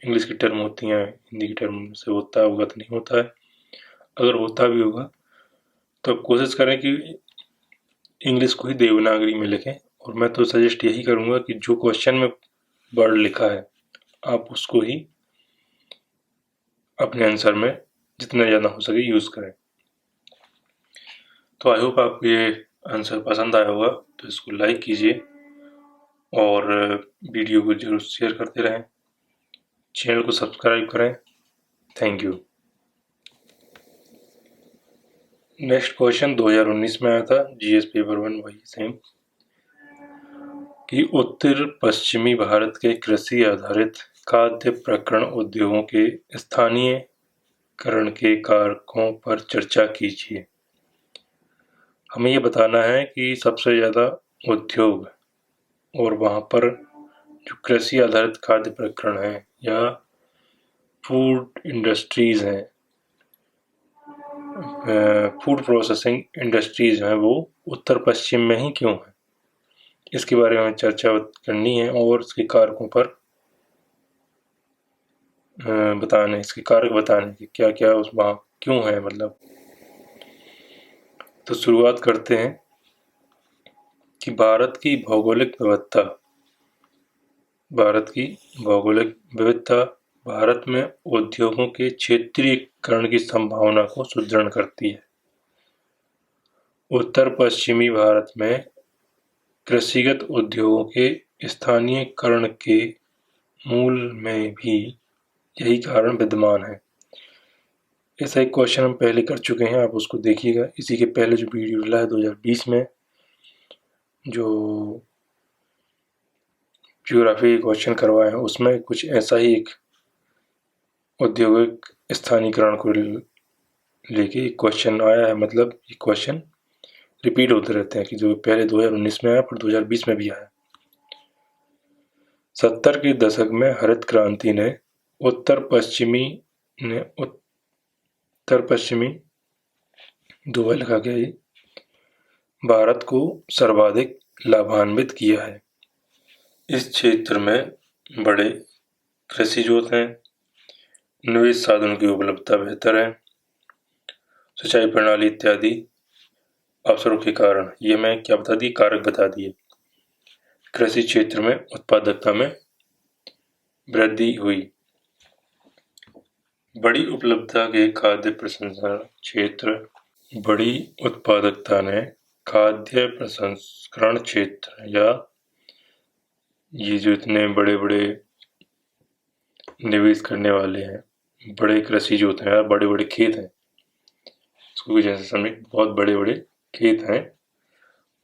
इंग्लिश की टर्म होती हैं हिंदी की टर्म से होता होगा तो नहीं होता है, अगर होता भी होगा तो आप कोशिश करें कि इंग्लिश को ही देवनागरी में लिखें। और मैं तो सजेस्ट यही करूँगा कि जो क्वेश्चन में वर्ड लिखा है आप उसको ही अपने आंसर में जितना ज़्यादा हो सके यूज़ करें। तो आई होप आपको ये आंसर पसंद आया होगा। तो इसको लाइक कीजिए और वीडियो को जरूर शेयर करते रहें, चैनल को सब्सक्राइब करें। Thank you. नेक्स्ट क्वेश्चन 2019 में आया था, जीएस पेपर 1, वही सेम, कि उत्तर पश्चिमी भारत के कृषि आधारित खाद्य प्रसंस्करण उद्योगों के स्थानीयकरण के कारकों पर चर्चा कीजिए। हमें ये बताना है कि सबसे ज़्यादा उद्योग और वहाँ पर जो कृषि आधारित खाद्य प्रसंस्करण है या फूड इंडस्ट्रीज़ हैं, फूड प्रोसेसिंग इंडस्ट्रीज़ हैं, वो उत्तर पश्चिम में ही क्यों है, इसके बारे में चर्चा करनी है और इसके कारकों पर बताने, इसके कारक बताने कि क्या क्या उस वहाँ क्यों है, मतलब। तो शुरुआत करते हैं कि भारत की भौगोलिक विविधता भारत में उद्योगों के क्षेत्रीयकरण की संभावना को सुदृढ़ करती है। उत्तर पश्चिमी भारत में कृषिगत उद्योगों के स्थानीयकरण के मूल में भी यही कारण विद्यमान है। ऐसा एक क्वेश्चन हम पहले कर चुके हैं, आप उसको देखिएगा। इसी के पहले जो वीडियो डला है 2020 में, जो ज्योग्राफी क्वेश्चन करवाए हैं, उसमें कुछ ऐसा ही एक औद्योगिक स्थानीयकरण को लेके एक क्वेश्चन आया है। मतलब ये क्वेश्चन रिपीट होते रहते हैं कि जो पहले 2019 में आया, फिर 2020 में भी आया। 70 के दशक में हरित क्रांति ने उत्तर पश्चिमी दुबई लिखा गया भारत को सर्वाधिक लाभान्वित किया है। इस क्षेत्र में बड़े कृषि जोत हैं, निवेश साधनों की उपलब्धता बेहतर है, सिंचाई प्रणाली इत्यादि अवसरों के कारण, ये मैं क्या बता दी, कारक बता दिए। कृषि क्षेत्र में उत्पादकता में वृद्धि हुई। बड़ी उपलब्धता के खाद्य प्रसंस्करण क्षेत्र, बड़ी उत्पादकता ने खाद्य प्रसंस्करण क्षेत्र या ये जो इतने बड़े बड़े निवेश करने वाले हैं, बड़े कृषि जो होते हैं, बड़े बड़े खेत हैं, इसको जैसे समझे, बहुत बड़े बड़े खेत हैं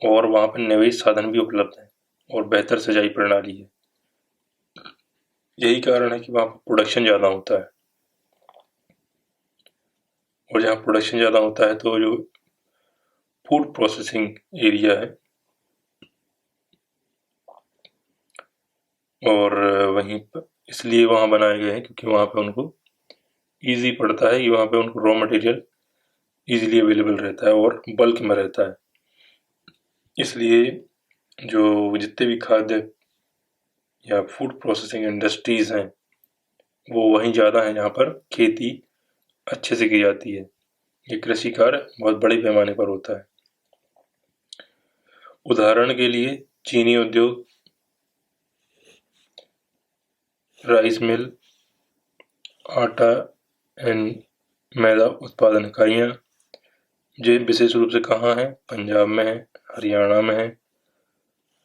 और वहाँ पर निवेश साधन भी उपलब्ध हैं और बेहतर सिंचाई प्रणाली है। यही कारण है कि वहाँ पर प्रोडक्शन ज़्यादा होता है, और जहाँ प्रोडक्शन ज़्यादा होता है तो जो फूड प्रोसेसिंग एरिया है, और वहीं पर इसलिए वहाँ बनाए गए हैं क्योंकि वहाँ पे उनको ईजी पड़ता है कि वहाँ पे उनको रॉ मटेरियल ईजिली अवेलेबल रहता है और बल्क में रहता है। इसलिए जो जितने भी खाद्य या फूड प्रोसेसिंग इंडस्ट्रीज़ हैं, वो वहीं ज़्यादा हैं जहाँ पर खेती अच्छे से की जाती है। ये कृषि कार्य बहुत बड़े पैमाने पर होता है। उदाहरण के लिए चीनी उद्योग, राइस मिल, आटा एंड मैदा उत्पादन इकाइयाँ, जो विशेष रूप से कहाँ है, पंजाब में है, हरियाणा में है,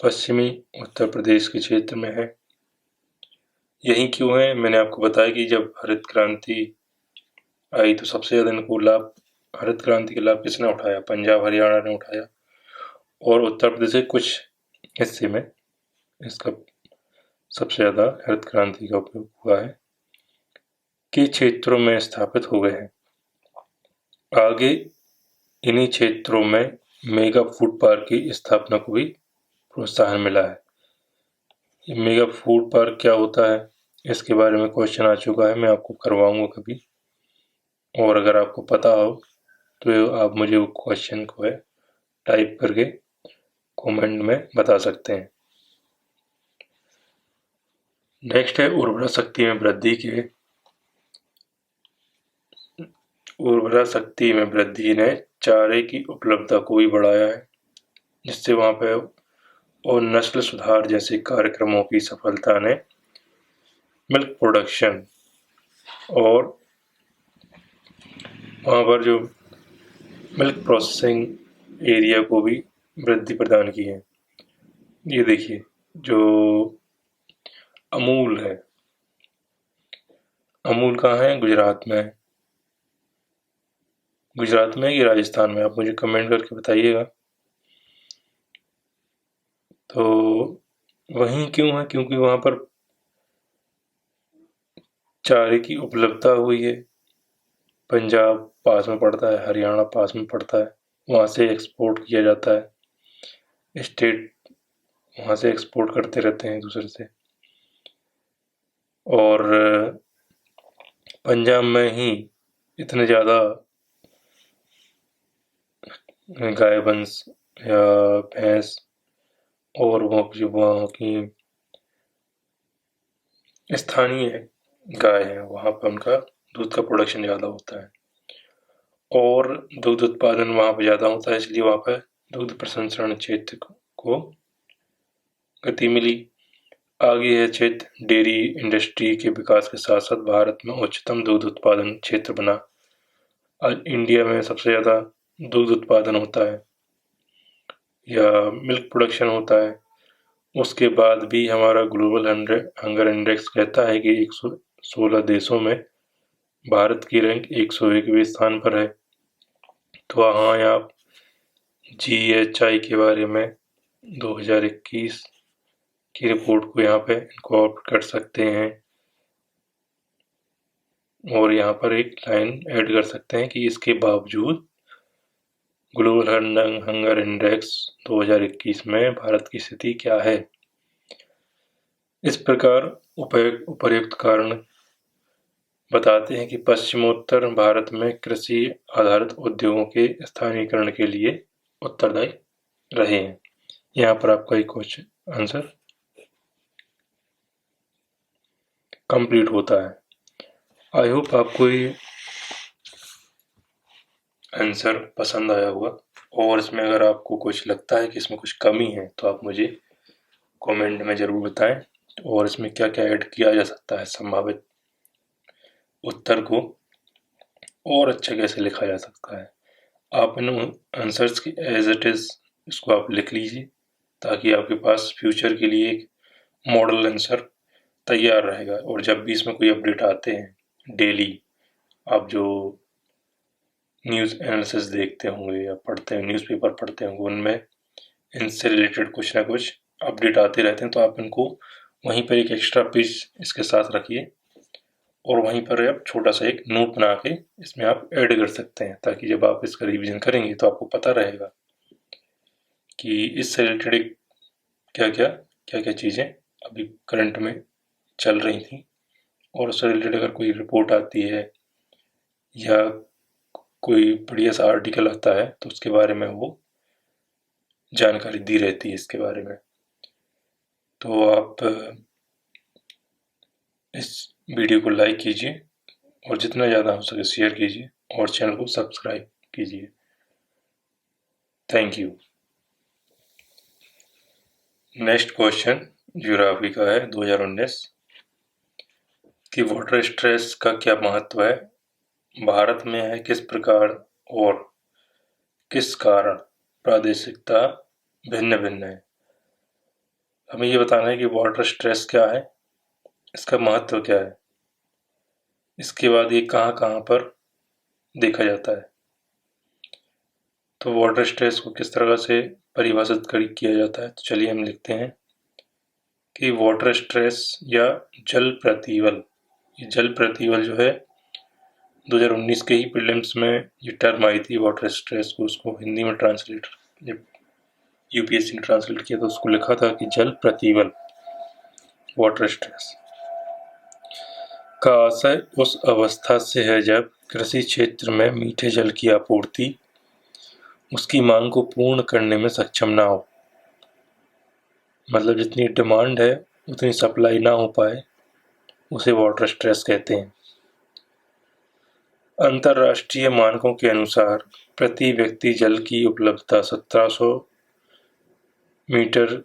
पश्चिमी उत्तर प्रदेश के क्षेत्र में है। यही क्यों है, मैंने आपको बताया कि जब हरित क्रांति आई तो सबसे ज़्यादा इनको लाभ, हरित क्रांति के लाभ किसने उठाया, पंजाब हरियाणा ने उठाया, और उत्तर प्रदेश के कुछ हिस्से में इसका सबसे ज़्यादा हरित क्रांति का उपयोग हुआ है के क्षेत्रों में स्थापित हो गए हैं। आगे इन्हीं क्षेत्रों में मेगा फूड पार्क की स्थापना को भी प्रोत्साहन मिला है। ये मेगा फूड पार्क क्या होता है, इसके बारे में क्वेश्चन आ चुका है, मैं आपको करवाऊंगा कभी, और अगर आपको पता हो तो आप मुझे वो क्वेश्चन को है टाइप करके कमेंट में बता सकते हैं। नेक्स्ट है उर्वरा शक्ति में वृद्धि के, उर्वरा शक्ति में वृद्धि ने चारे की उपलब्धता को भी बढ़ाया है, जिससे वहाँ पे और नस्ल सुधार जैसे कार्यक्रमों की सफलता ने मिल्क प्रोडक्शन और वहाँ पर जो मिल्क प्रोसेसिंग एरिया को भी वृद्धि प्रदान की है। ये देखिए, जो अमूल है, अमूल कहाँ है? गुजरात में है। गुजरात में है कि राजस्थान में? आप मुझे कमेंट करके बताइएगा। तो वहीं क्यों है? क्योंकि वहाँ पर चारे की उपलब्धता हुई है। पंजाब पास में पड़ता है, हरियाणा पास में पड़ता है, वहाँ से एक्सपोर्ट किया जाता है। स्टेट वहाँ से एक्सपोर्ट करते रहते हैं दूसरे से। और पंजाब में ही इतने ज़्यादा गाय वंश या भैंस और जो वहाँ की स्थानीय गाय है, वहाँ पर उनका दूध का प्रोडक्शन ज़्यादा होता है और दुग्ध उत्पादन वहाँ पर ज़्यादा होता है, इसलिए वहाँ पर दुग्ध प्रसंस्करण क्षेत्र को गति मिली। आगे है क्षेत्र डेयरी इंडस्ट्री के विकास के साथ साथ भारत में उच्चतम दुग्ध उत्पादन क्षेत्र बना। आज इंडिया में सबसे ज़्यादा दुग्ध उत्पादन होता है या मिल्क प्रोडक्शन होता है। उसके बाद भी हमारा ग्लोबल हंगर इंडेक्स कहता है कि 116 देशों में भारत की रैंक 101वें स्थान पर है। तो हाँ, आप GHI के बारे में 2021 की रिपोर्ट को यहाँ पे इनकॉर्पोरेट कर सकते हैं और यहाँ पर एक लाइन ऐड कर सकते हैं कि इसके बावजूद ग्लोबल हंगर इंडेक्स 2021 में भारत की स्थिति क्या है। इस प्रकार उपर्युक्त कारण बताते हैं कि पश्चिमोत्तर भारत में कृषि आधारित उद्योगों के स्थानीयकरण के लिए उत्तरदायी रहे हैं। यहाँ पर आपका एक क्वेश्चन आंसर कंप्लीट होता है। आई होप आपको ये आंसर पसंद आया होगा और इसमें अगर आपको कुछ लगता है कि इसमें कुछ कमी है तो आप मुझे कमेंट में ज़रूर बताएं और इसमें क्या क्या ऐड किया जा सकता है, संभावित उत्तर को और अच्छा कैसे लिखा जा सकता है। आप इन आंसर्स की एज इट इज़ इसको आप लिख लीजिए ताकि आपके पास फ्यूचर के लिए एक मॉडल आंसर तैयार रहेगा और जब भी इसमें कोई अपडेट आते हैं डेली, आप जो न्यूज़ एनालिसिस देखते होंगे या पढ़ते हैं, न्यूज़पेपर पढ़ते होंगे, उनमें इनसे रिलेटेड कुछ ना कुछ अपडेट आते रहते हैं। तो आप इनको वहीं पर एक एक्स्ट्रा पेज इसके साथ रखिए और वहीं पर आप छोटा सा एक नोट बना के इसमें आप ऐड कर सकते हैं ताकि जब आप इसका रिवीजन करेंगे तो आपको पता रहेगा कि इससे रिलेटेड क्या क्या चीज़ें अभी करंट में चल रही थी और उससे रिलेटेड अगर कोई रिपोर्ट आती है या कोई बढ़िया सा आर्टिकल आता है तो उसके बारे में वो जानकारी दी रहती है इसके बारे में। तो आप इस वीडियो को लाइक कीजिए और जितना ज़्यादा हो सके शेयर कीजिए और चैनल को सब्सक्राइब कीजिए। Thank you. Next question geography का है 2019 कि वाटर स्ट्रेस का क्या महत्व है, भारत में है किस प्रकार और किस कारण प्रादेशिकता भिन्न भिन्न है। हमें ये बताना है कि वाटर स्ट्रेस क्या है, इसका महत्व क्या है, इसके बाद ये कहाँ कहाँ पर देखा जाता है। तो वाटर स्ट्रेस को किस तरह से परिभाषित किया जाता है, तो चलिए हम लिखते हैं कि वाटर स्ट्रेस या जल प्रतिबल, ये जल प्रतिबल जो है 2019 के ही प्रीलिम्स में ये टर्म आई थी वाटर स्ट्रेस को, उसको हिंदी में ट्रांसलेट जब UPSC ने ट्रांसलेट किया तो उसको लिखा था कि जल प्रतिबल, वाटर स्ट्रेस का आशय उस अवस्था से है जब कृषि क्षेत्र में मीठे जल की आपूर्ति उसकी मांग को पूर्ण करने में सक्षम ना हो। मतलब जितनी डिमांड है उतनी सप्लाई ना हो पाए, उसे वाटर स्ट्रेस कहते हैं। अंतर्राष्ट्रीय मानकों के अनुसार प्रति व्यक्ति जल की उपलब्धता 1700 मीटर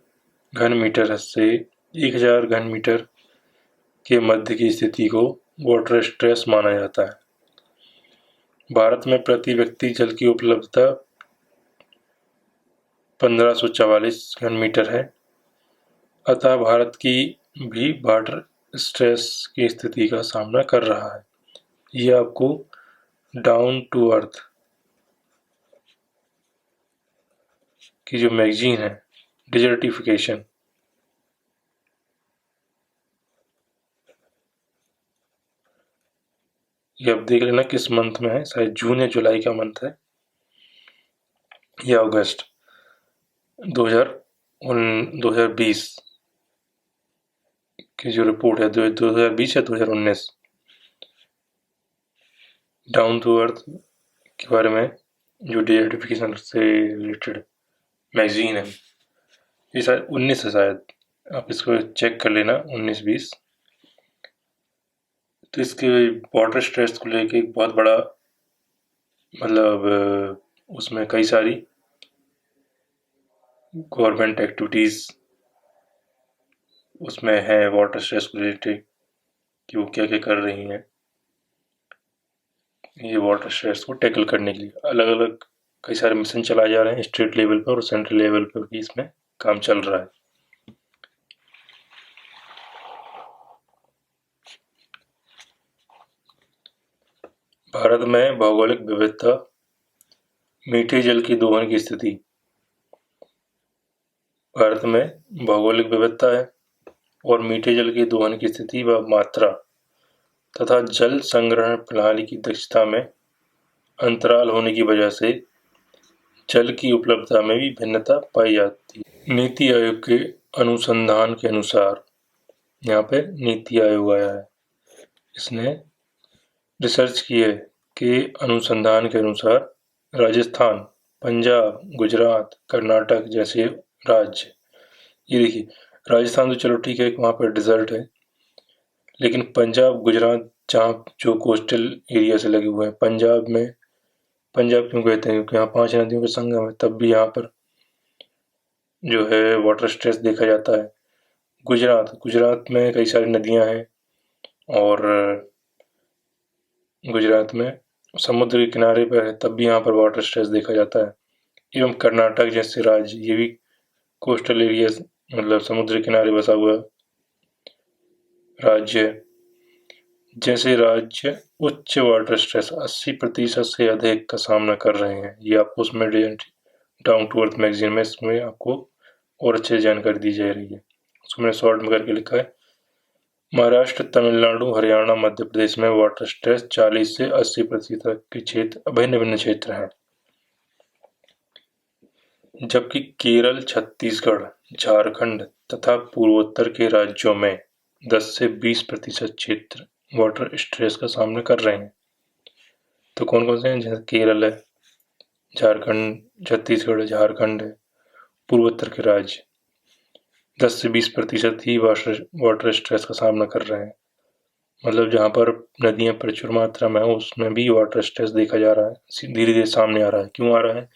घन मीटर से 1000 घन मीटर के मध्य की स्थिति को वाटर स्ट्रेस माना जाता है। भारत में प्रति व्यक्ति जल की उपलब्धता 1544 घन मीटर है अतः भारत की भी वाटर स्ट्रेस की स्थिति का सामना कर रहा है। ये आपको डाउन टू अर्थ की जो मैगजीन है, डिजर्टिफिकेशन, ये आप देख लेना किस मंथ में है, शायद जून या जुलाई का मंथ है या अगस्त 2020 की जो रिपोर्ट है, 2020 या 2019, डाउन टू अर्थ के बारे में जो डिजर्टिफिकेशन से रिलेटेड मैगजीन है। ये शायद 19 है, शायद आप इसको चेक कर लेना, 19-20। तो इसके वाटर स्ट्रेस को लेके एक बहुत बड़ा मतलब उसमें कई सारी गवर्नमेंट एक्टिविटीज़ उसमें है वाटर स्ट्रेस को रिलेटेड कि वो क्या क्या कर रही हैं ये वाटर स्ट्रेस को टैकल करने के लिए। अलग अलग कई सारे मिशन चलाए जा रहे हैं स्टेट लेवल पर और सेंट्रल लेवल पर भी इसमें काम चल रहा है। भारत में भौगोलिक विविधता, मीठे जल की दोहन की स्थिति। भारत में भौगोलिक विविधता है और मीठे जल की दोहन की स्थिति व मात्रा तथा जल संग्रहण प्रणाली की दक्षता में अंतराल होने की वजह से जल की उपलब्धता में भी भिन्नता पाई जाती है। नीति आयोग के अनुसंधान के अनुसार, यहाँ पे नीति आयोग आया है, इसने रिसर्च की है कि अनुसंधान के अनुसार राजस्थान, पंजाब, गुजरात, कर्नाटक जैसे राज्य, ये देखिए राजस्थान तो चलो ठीक है, वहाँ पर डिजर्ट है, लेकिन पंजाब, गुजरात जहाँ जो कोस्टल एरिया से लगे हुए हैं, पंजाब क्यों कहते हैं क्योंकि यहाँ 5 नदियों का संगम है, तब भी यहाँ पर जो है वाटर स्ट्रेस देखा जाता है। गुजरात में कई सारी नदियाँ हैं और गुजरात में समुद्र के किनारे पर है, तब भी यहाँ पर वाटर स्ट्रेस देखा जाता है। एवं कर्नाटक जैसे राज्य, ये भी कोस्टल एरिया मतलब समुद्र किनारे बसा हुआ राज्य, जैसे राज्य उच्च वाटर स्ट्रेस 80% से अधिक का सामना कर रहे हैं। ये आपको उसमें डाउन टू अर्थ मैगजीन में इसमें आपको और अच्छे जानकारी दी जा रही है। उसको मैंने शॉर्ट में करके लिखा है। महाराष्ट्र, तमिलनाडु, हरियाणा, मध्य प्रदेश में वाटर स्ट्रेस 40 से 80% के क्षेत्र भिन्न भिन्न क्षेत्र हैं, जबकि केरल, छत्तीसगढ़, झारखंड तथा पूर्वोत्तर के राज्यों में 10 से 20% क्षेत्र वाटर स्ट्रेस का सामना कर रहे हैं। तो कौन कौन से हैं? जैसे केरल है, झारखंड, छत्तीसगढ़, झारखंड है, पूर्वोत्तर के राज्य 10 से 20% ही वाटर स्ट्रेस का सामना कर रहे हैं। मतलब जहाँ पर नदियाँ प्रचुर मात्रा में है उसमें भी वाटर स्ट्रेस देखा जा रहा है, धीरे धीरे सामने आ रहा है। क्यों आ रहा है?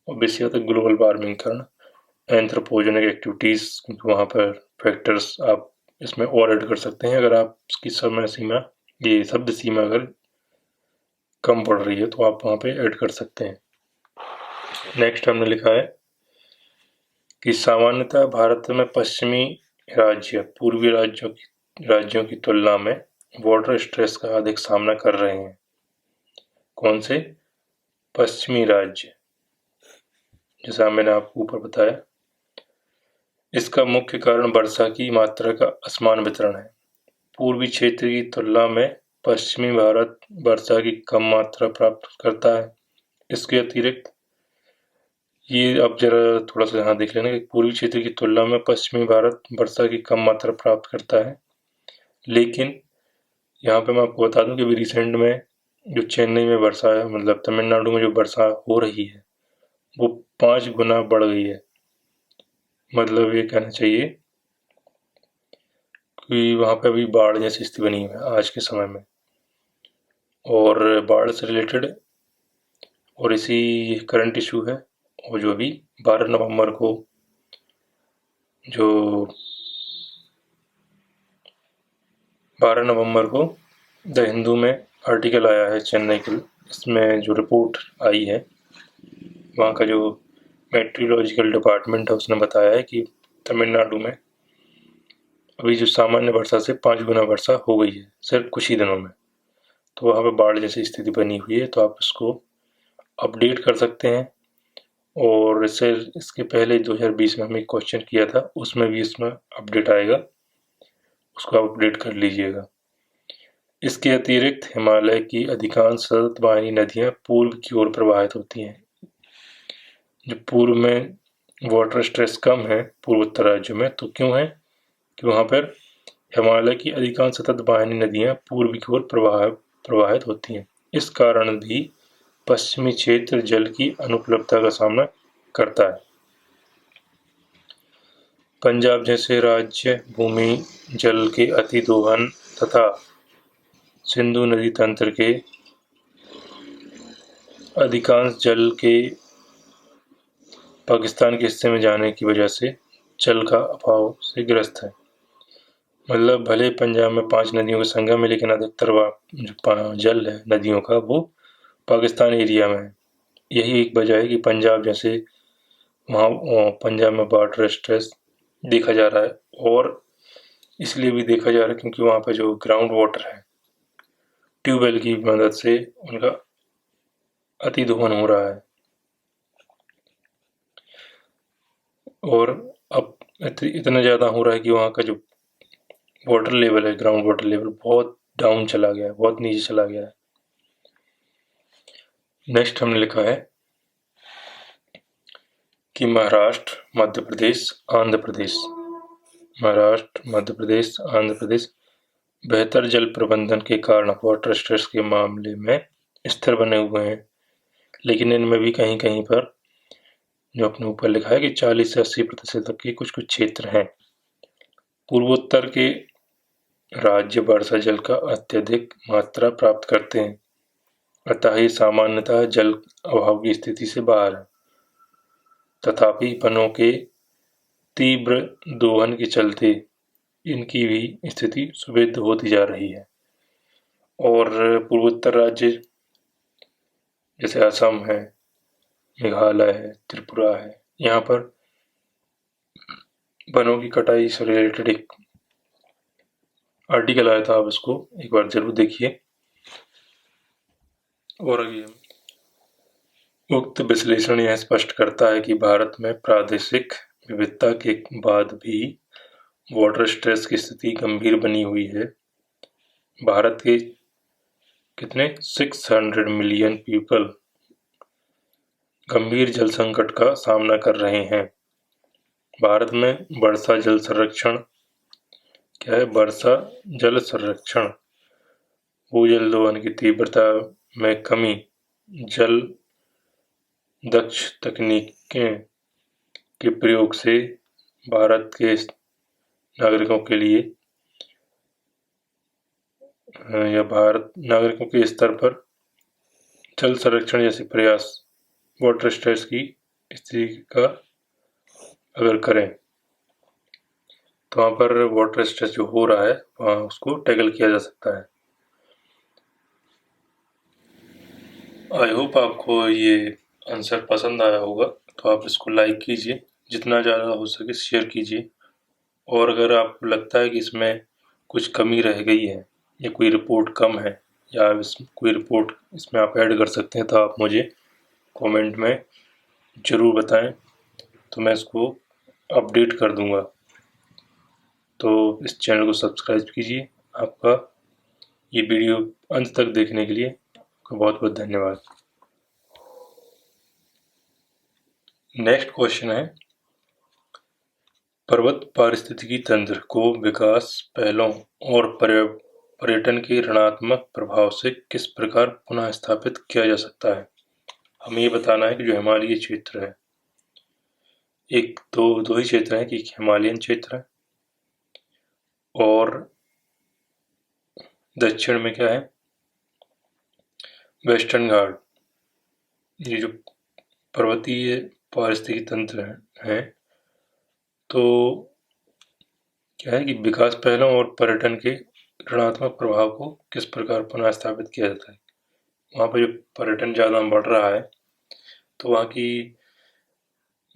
ऑब्वियसली होता है ग्लोबल वार्मिंग कारण, एंथ्रोपोजेनिक एक्टिविटीज़, क्योंकि वहाँ पर फैक्टर्स आप इसमें और ऐड कर सकते हैं। अगर आप इसकी ये शब्द सीमा अगर कम पड़ रही है तो आप वहाँ पे ऐड कर सकते हैं। नेक्स्ट हमने लिखा है कि सामान्यतः भारत में पश्चिमी राज्य पूर्वी राज्यों की तुलना में वाटर स्ट्रेस का अधिक सामना कर रहे हैं। कौन से? पश्चिमी राज्य, जैसा मैंने आपको ऊपर बताया। इसका मुख्य कारण वर्षा की मात्रा का असमान वितरण है। पूर्वी क्षेत्र की तुलना में पश्चिमी भारत वर्षा की कम मात्रा प्राप्त करता है। इसके अतिरिक्त ये अब जरा थोड़ा सा यहाँ देख लेना कि पूर्वी क्षेत्र की तुलना में पश्चिमी भारत वर्षा की कम मात्रा प्राप्त करता है, लेकिन यहाँ पे मैं आपको बता दूं कि अभी रिसेंट में जो चेन्नई में वर्षा है, मतलब तमिलनाडु में जो वर्षा हो रही है वो 5 गुना बढ़ गई है। मतलब ये कहना चाहिए कि वहाँ पे अभी बाढ़ जैसी स्थिति बनी हुई है आज के समय में। और बाढ़ से रिलेटेड और इसी करंट इशू है, और जो अभी 12 नवंबर को द हिंदू में आर्टिकल आया है चेन्नई के, इसमें जो रिपोर्ट आई है वहाँ का जो मेट्रोलॉजिकल डिपार्टमेंट है उसने बताया है कि तमिलनाडु में अभी जो सामान्य वर्षा से 5 गुना वर्षा हो गई है सिर्फ कुछ ही दिनों में। तो वहाँ पे बाढ़ जैसी स्थिति बनी हुई है, तो आप इसको अपडेट कर सकते हैं। और इसके पहले 2020 में हमने एक क्वेश्चन किया था, उसमें भी इसमें अपडेट आएगा, उसको आप अपडेट कर लीजिएगा। इसके अतिरिक्त हिमालय की अधिकांश सतत वाहिनी नदियाँ पूर्व की ओर प्रवाहित होती हैं। जो पूर्व में वाटर स्ट्रेस कम है पूर्वोत्तर राज्यों में, तो क्यों है कि वहाँ पर हिमालय की अधिकांश सतत वाहिनी नदियाँ पूर्व की ओर प्रवाहित होती हैं। इस कारण भी पश्चिमी क्षेत्र जल की अनुपलब्धता का सामना करता है। पंजाब जैसे राज्य भूमि जल के अतिदोहन तथा सिंधु नदी तंत्र के अधिकांश जल के पाकिस्तान के हिस्से में जाने की वजह से जल का अभाव से ग्रस्त है। मतलब भले पंजाब में 5 नदियों का संगम है, लेकिन अधिकतर जो जल है नदियों का वो पाकिस्तान एरिया में है। यही एक वजह है कि पंजाब जैसे वहाँ पंजाब में वाटर स्ट्रेस देखा जा रहा है, और इसलिए भी देखा जा रहा है क्योंकि वहाँ पर जो ग्राउंड वाटर है ट्यूबवेल की मदद से उनका अतिदोहन हो रहा है। और अब इतना ज़्यादा हो रहा है कि वहाँ का जो वाटर लेवल है, ग्राउंड वाटर लेवल बहुत डाउन चला गया है, बहुत नीचे चला गया है। नेक्स्ट हमने लिखा है कि महाराष्ट्र, मध्य प्रदेश, आंध्र प्रदेश बेहतर जल प्रबंधन के कारण वाटर स्ट्रेस के मामले में स्थिर बने हुए हैं, लेकिन इनमें भी कहीं कहीं पर जो अपने ऊपर लिखा है कि 40 से 80% तक के कुछ कुछ क्षेत्र हैं। पूर्वोत्तर के राज्य वर्षा जल का अत्यधिक मात्रा प्राप्त करते हैं, अतः ये सामान्यतः जल अभाव की स्थिति से बाहर है। तथापि वनों के तीव्र दोहन के चलते इनकी भी स्थिति सुवेद होती जा रही है। और पूर्वोत्तर राज्य जैसे असम है, मेघालय है, त्रिपुरा है, यहाँ पर वनों की कटाई से रिलेटेड एक आर्टिकल आया था, आप इसको एक बार जरूर देखिए। और उक्त विश्लेषण यह स्पष्ट करता है कि भारत में प्रादेशिक विविधता के बाद भी वाटर स्ट्रेस की स्थिति गंभीर बनी हुई है। भारत के कितने 600 मिलियन पीपल गंभीर जल संकट का सामना कर रहे हैं। भारत में वर्षा जल संरक्षण क्या है? वर्षा जल संरक्षण, भूजल दोहन की तीव्रता में कमी, जल दक्ष तकनीकें के प्रयोग से भारत के नागरिकों के लिए या भारत नागरिकों के स्तर पर जल संरक्षण जैसे प्रयास वाटर स्ट्रेस की स्थिति का अगर करें तो वहाँ पर वाटर स्ट्रेस जो हो रहा है वहाँ उसको टैकल किया जा सकता है। आई होप आपको ये आंसर पसंद आया होगा, तो आप इसको लाइक कीजिए, जितना ज़्यादा हो सके शेयर कीजिए। और अगर आपको लगता है कि इसमें कुछ कमी रह गई है या कोई रिपोर्ट कम है या कोई रिपोर्ट इसमें आप ऐड कर सकते हैं, तो आप मुझे कमेंट में ज़रूर बताएं, तो मैं इसको अपडेट कर दूंगा। तो इस चैनल को सब्सक्राइब कीजिए। आपका ये वीडियो अंत तक देखने के लिए आपका बहुत बहुत धन्यवाद। नेक्स्ट क्वेश्चन है, पर्वत पारिस्थितिकी तंत्र को विकास पहलों और पर्यटन के ऋणात्मक प्रभाव से किस प्रकार पुनः स्थापित किया जा सकता है? हमें ये बताना है कि जो हिमालयी क्षेत्र है, एक दो ही क्षेत्र है कि हिमालयन क्षेत्र है और दक्षिण में क्या है, वेस्टर्न घाट। ये जो पर्वतीय पारिस्थितिकी तंत्र है तो क्या है कि विकास पहलों और पर्यटन के ऋणात्मक प्रभाव को किस प्रकार पुनः स्थापित किया जाता है। वहाँ पर जो पर्यटन ज़्यादा बढ़ रहा है तो वहाँ की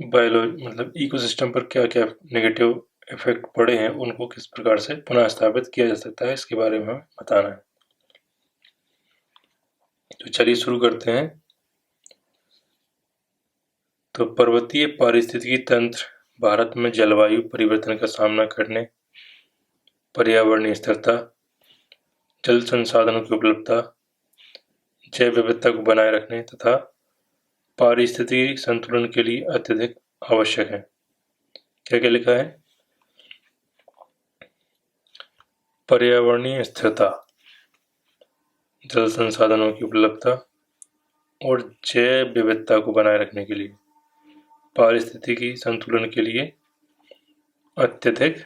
बायोलॉ मतलब इकोसिस्टम पर क्या क्या नेगेटिव इफेक्ट पड़े हैं, उनको किस प्रकार से पुनः स्थापित किया जा सकता है, इसके बारे में हमें बताना है। तो चलिए शुरू करते हैं। तो पर्वतीय पारिस्थितिकी तंत्र भारत में जलवायु परिवर्तन का सामना करने, पर्यावरणीय स्थिरता, जल संसाधनों की उपलब्धता, जैव विविधता को बनाए रखने तथा पारिस्थितिकी संतुलन के लिए अत्यधिक आवश्यक है। क्या क्या लिखा है? पर्यावरणीय स्थिरता, जल संसाधनों की उपलब्धता और जैव विविधता को बनाए रखने के लिए पारिस्थितिकी संतुलन के लिए अत्यधिक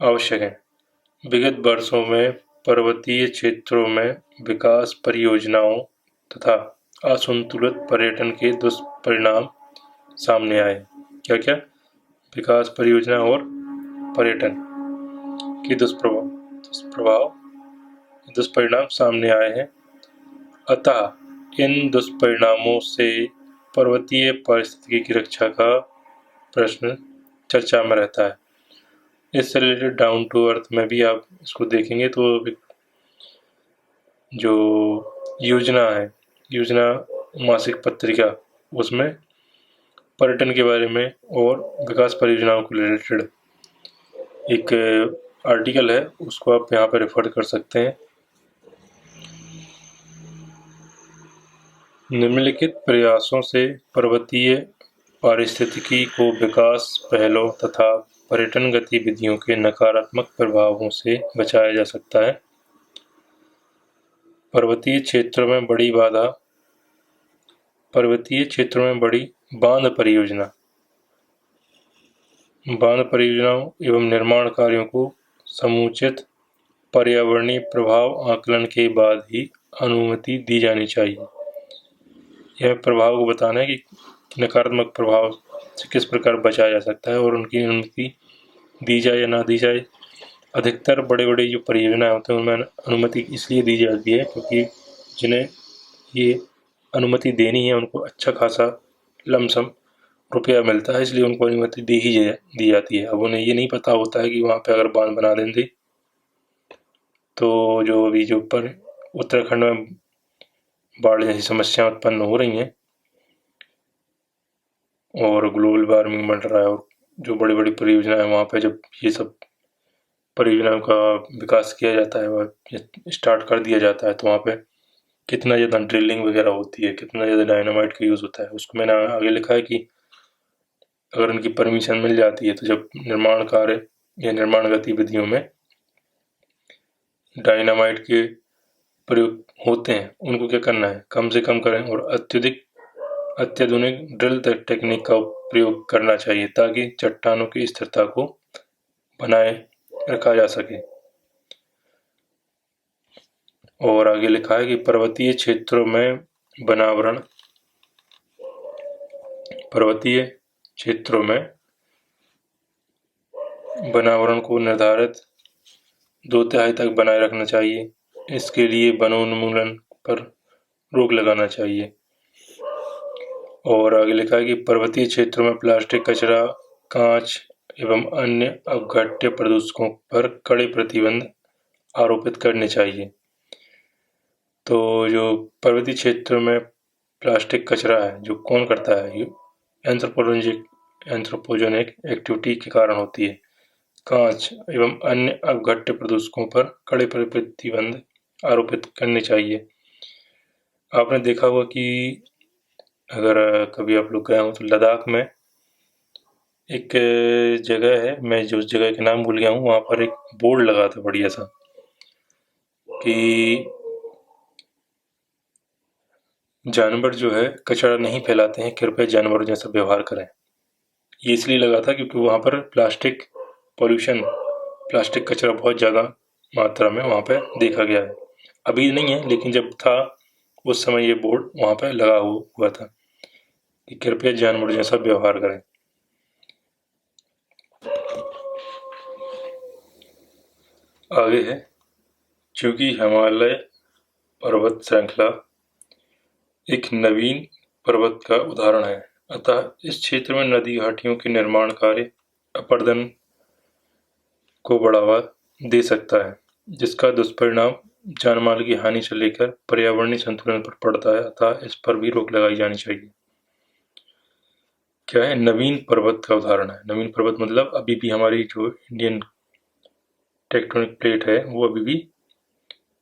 आवश्यक है। विगत वर्षों में पर्वतीय क्षेत्रों में विकास परियोजनाओं तथा असंतुलित पर्यटन के दुष्परिणाम सामने आए। क्या क्या? विकास परियोजना और पर्यटन के दुष्परिणाम सामने आए हैं। अतः इन दुष्परिणामों से पर्वतीय पारिस्थितिकी की रक्षा का प्रश्न चर्चा में रहता है। इससे रिलेटेड डाउन टू अर्थ में भी आप इसको देखेंगे तो जो योजना है, योजना मासिक पत्रिका, उसमें पर्यटन के बारे में और विकास परियोजनाओं को रिलेटेड एक आर्टिकल है, उसको आप यहाँ पर रेफर कर सकते हैं। निम्नलिखित प्रयासों से पर्वतीय पारिस्थितिकी को विकास पहलों तथा पर्यटन गतिविधियों के नकारात्मक प्रभावों से बचाया जा सकता है। पर्वतीय क्षेत्रों में बड़ी बांध परियोजनाओं एवं निर्माण कार्यों को समुचित पर्यावरणीय प्रभाव आकलन के बाद ही अनुमति दी जानी चाहिए। यह प्रभाव को बताना है कि नकारात्मक प्रभाव से किस प्रकार बचाया जा सकता है और उनकी अनुमति दी जाए या ना दी जाए। अधिकतर बड़े बड़े जो परियोजनाएं होते हैं उनमें अनुमति इसलिए दी जाती है क्योंकि जिन्हें ये अनुमति देनी है उनको अच्छा खासा लमसम रुपया मिलता है, इसलिए उनको अनुमति दी जाती है। अब उन्हें ये नहीं पता होता है कि वहाँ पे अगर बांध बना देंगे तो जो अभी जो उत्तराखंड में बाढ़ जैसी समस्या उत्पन्न हो रही हैं और ग्लोबल वार्मिंग बढ़ रहा है और जो बड़ी बड़ी परियोजनाएं वहाँ पे जब ये सब परियोजनाओं का विकास किया जाता है और स्टार्ट कर दिया जाता है तो वहाँ पे कितना ज़्यादा ड्रिलिंग वगैरह होती है, कितना ज़्यादा डायनामाइट का यूज़ होता है। उसको मैंने आगे लिखा है कि अगर उनकी परमिशन मिल जाती है तो जब निर्माण कार्य या निर्माण गतिविधियों में डायनामाइट के प्रयोग होते हैं उनको क्या करना है, कम से कम करें और अत्याधुनिक ड्रिल टेक्निक का प्रयोग करना चाहिए ताकि चट्टानों की स्थिरता को बनाए रखा जा सके। और आगे लिखा है कि पर्वतीय क्षेत्रों में वनावरण को निर्धारित 2/3 तक बनाए रखना चाहिए। इसके लिए वनोन्मूलन पर रोक लगाना चाहिए। और आगे लिखा है कि पर्वतीय क्षेत्रों में प्लास्टिक कचरा, कांच एवं अन्य अपघट्य प्रदूषकों पर कड़े प्रतिबंध आरोपित करने चाहिए। तो जो पर्वतीय क्षेत्र में प्लास्टिक कचरा है जो कौन करता है, ये एंथ्रोपोजेनिक एक्टिविटी के कारण होती है। कांच एवं अन्य अपघट्य प्रदूषकों पर कड़े प्रतिबंध आरोपित करने चाहिए। आपने देखा होगा कि अगर कभी आप लोग गए हो तो लद्दाख में एक जगह है, मैं जो उस जगह के नाम भूल गया हूँ, वहाँ पर एक बोर्ड लगा था बढ़िया सा कि जानवर जो है कचरा नहीं फैलाते हैं, कृपया जानवरों जैसा व्यवहार करें। ये इसलिए लगा था क्योंकि वहाँ पर प्लास्टिक कचरा बहुत ज़्यादा मात्रा में वहाँ पे देखा गया है। अभी नहीं है लेकिन जब था उस समय ये बोर्ड वहाँ पे लगा हुआ था कि कृपया जानवर जैसा व्यवहार करें। आगे है, चूंकि हिमालय पर्वत श्रृंखला एक नवीन पर्वत का उदाहरण है, अतः इस क्षेत्र में नदी घाटियों के निर्माण कार्य अपरदन को बढ़ावा दे सकता है, जिसका दुष्परिणाम जानमाल की हानि से लेकर पर्यावरणीय संतुलन पर पड़ता है। अतः इस पर भी रोक लगाई जानी चाहिए। क्या है? नवीन पर्वत का उदाहरण है। नवीन पर्वत मतलब अभी भी हमारी जो इंडियन टेक्टोनिक प्लेट है वो अभी भी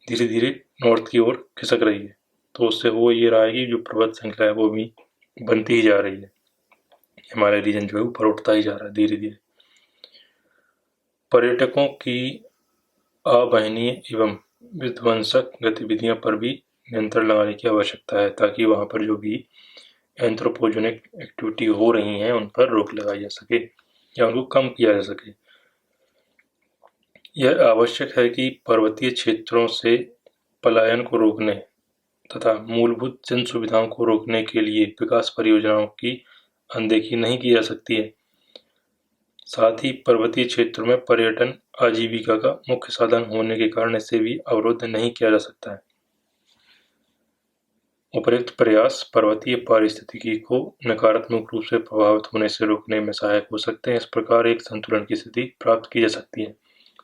धीरे धीरे नॉर्थ की ओर खिसक रही है। तो उससे हो ये रहा है कि जो पर्वत श्रृंखला है वो भी बनती ही जा रही है। हमारा रीजन जो है ऊपर उठता ही जा रहा है धीरे धीरे। पर्यटकों की अवांछनीय एवं विध्वंसक गतिविधियों पर भी नियंत्रण लगाने की आवश्यकता है, ताकि वहाँ पर जो भी एंथ्रोपोजेनिक एक्टिविटी हो रही हैं उन पर रोक लगाई जा सके या उनको कम किया जा सके। यह आवश्यक है कि पर्वतीय क्षेत्रों से पलायन को रोकने तथा मूलभूत जन सुविधाओं को रोकने के लिए विकास परियोजनाओं की अनदेखी नहीं की जा सकती है। साथ ही पर्वतीय क्षेत्रों में पर्यटन आजीविका का मुख्य साधन होने के कारण इसे भी अवरुद्ध नहीं किया जा सकता है। उपर्युक्त प्रयास पर्वतीय पारिस्थितिकी को नकारात्मक रूप से प्रभावित होने से रोकने में सहायक हो सकते हैं। इस प्रकार एक संतुलन की स्थिति प्राप्त की जा सकती है।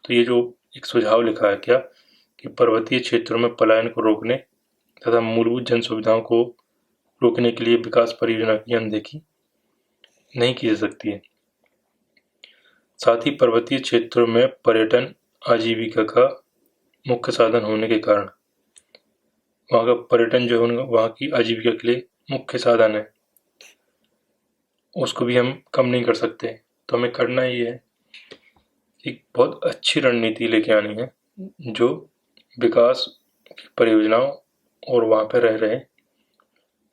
तो ये जो एक सुझाव लिखा है क्या कि पर्वतीय क्षेत्रों में पलायन को रोकने तथा मूलभूत जन सुविधाओं को रोकने के लिए विकास परियोजना की अनदेखी नहीं की जा सकती है। साथ ही पर्वतीय क्षेत्रों में पर्यटन आजीविका का मुख्य साधन होने के कारण वहाँ का पर्यटन जो है वहाँ की आजीविका के लिए मुख्य साधन है, उसको भी हम कम नहीं कर सकते। तो हमें करना ही है एक बहुत अच्छी रणनीति लेके आनी है जो विकास की परियोजनाओं और वहाँ पर रह रहे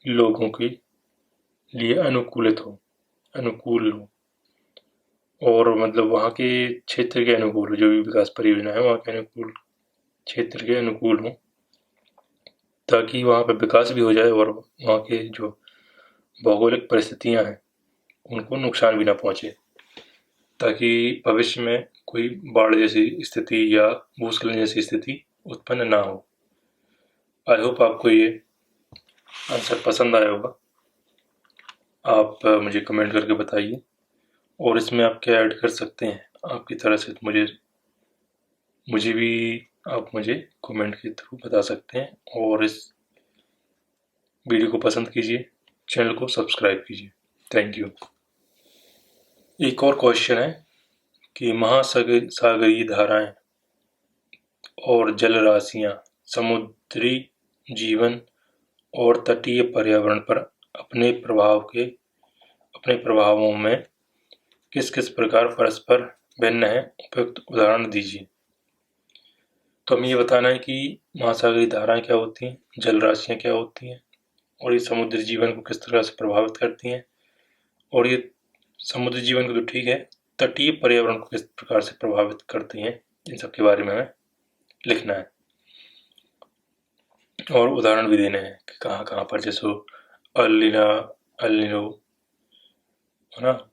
लोगों के लिए अनुकूल हो और मतलब वहाँ के क्षेत्र के अनुकूल हो। जो भी विकास परियोजना है वहाँ के अनुकूल क्षेत्र के अनुकूल हो, ताकि वहाँ पर विकास भी हो जाए और वहाँ के जो भौगोलिक परिस्थितियाँ हैं उनको नुकसान भी ना पहुँचे, ताकि भविष्य में कोई बाढ़ जैसी स्थिति या भूस्खलन जैसी स्थिति उत्पन्न ना हो। आई होप आपको ये आंसर पसंद आया होगा। आप मुझे कमेंट करके बताइए और इसमें आप क्या ऐड कर सकते हैं आपकी तरह से, तो मुझे भी आप मुझे कमेंट के थ्रू बता सकते हैं। और इस वीडियो को पसंद कीजिए, चैनल को सब्सक्राइब कीजिए। Thank you. एक और क्वेश्चन है कि महासागरीय धाराएं और जल राशियां समुद्री जीवन और तटीय पर्यावरण पर अपने प्रभावों में किस किस प्रकार परस्पर भिन्न है, उपयुक्त उदाहरण दीजिए। तो हमें ये बताना है कि महासागरीय धाराएं क्या होती हैं, जल राशियां क्या होती हैं और ये समुद्री जीवन को किस तरह से प्रभावित करती हैं, और ये समुद्री जीवन को तो ठीक है, तटीय पर्यावरण को किस प्रकार से प्रभावित करती हैं, इन सब के बारे में हमें लिखना है और उदाहरण भी देने हैं कि कहाँ कहाँ पर, जैसे अल नीनो है ना,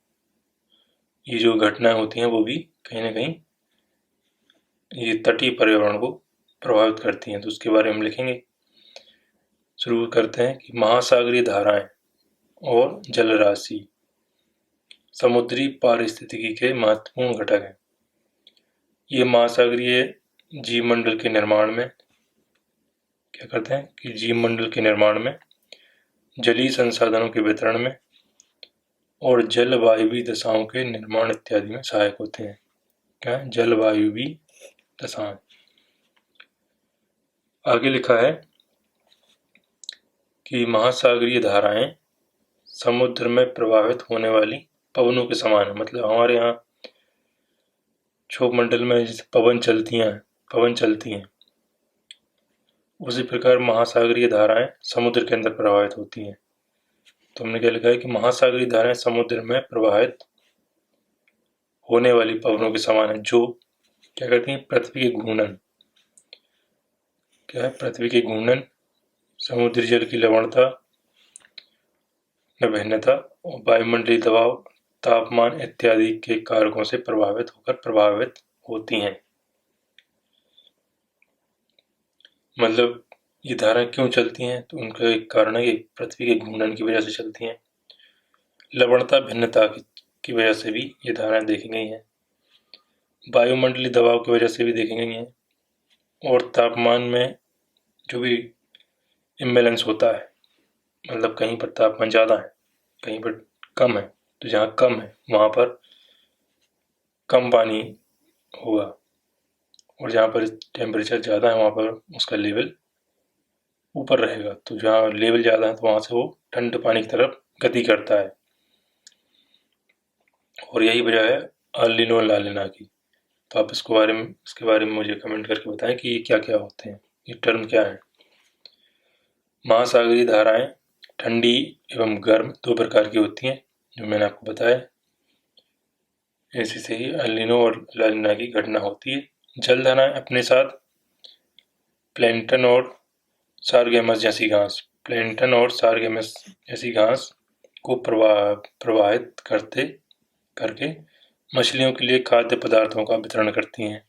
ये जो घटनाएं होती हैं वो भी कहीं ना कहीं ये तटीय पर्यावरण को प्रभावित करती हैं, तो उसके बारे में हम लिखेंगे। शुरू करते हैं कि महासागरीय धाराएं और जलराशि समुद्री पारिस्थितिकी के महत्वपूर्ण घटक हैं। ये महासागरीय जीवमंडल के निर्माण में क्या करते हैं कि जीवमंडल के निर्माण में, जलीय संसाधनों के वितरण में और जलवायुवी दशाओं के निर्माण इत्यादि में सहायक होते हैं। क्या है? जलवायुवी दशाएं। आगे लिखा है कि महासागरीय धाराएं समुद्र में प्रवाहित होने वाली पवनों के समान है। मतलब हमारे यहाँ क्षोभ मंडल में जैसे पवन चलती हैं, उसी प्रकार महासागरीय धाराएं समुद्र के अंदर प्रवाहित होती हैं। तो हमने क्या लिखा है कि महासागरीय धाराएं समुद्र में प्रवाहित होने वाली पवनों के समान है, जो क्या करती हैं, पृथ्वी के घूर्णन, क्या है, पृथ्वी के घूर्णन, समुद्री जल की लवणता में भिन्नता और वायुमंडलीय दबाव, तापमान इत्यादि के कारकों से प्रभावित होती हैं। मतलब ये धाराएं क्यों चलती हैं, तो उनका एक कारण है कि पृथ्वी के घूर्णन की वजह से चलती हैं। लवणता भिन्नता की वजह से भी ये धाराएं देखी गई हैं। वायुमंडलीय दबाव की वजह से भी देखी गई हैं, और तापमान में जो भी इम्बैलेंस होता है, मतलब कहीं पर तापमान ज़्यादा है, कहीं पर कम है, तो जहाँ कम है वहाँ पर कम पानी होगा, और जहाँ पर टेम्परेचर ज़्यादा है वहाँ पर उसका लेवल ऊपर रहेगा। तो जहाँ लेवल ज़्यादा है तो वहाँ से वो ठंडे पानी की तरफ गति करता है, और यही वजह है अल नीनो और ला नीना की। तो आप इसके बारे में मुझे कमेंट करके बताएं कि ये क्या क्या होते हैं, ये टर्म क्या है। महासागरीय धाराएं ठंडी एवं गर्म दो प्रकार की होती हैं, जो मैंने आपको बताया। इसी से ही अल नीनो और ला नीना की घटना होती है। जल धाराएं अपने साथ प्लैंटन और सारगेमस जैसी घास को प्रवाहित करके मछलियों के लिए खाद्य पदार्थों का वितरण करती हैं।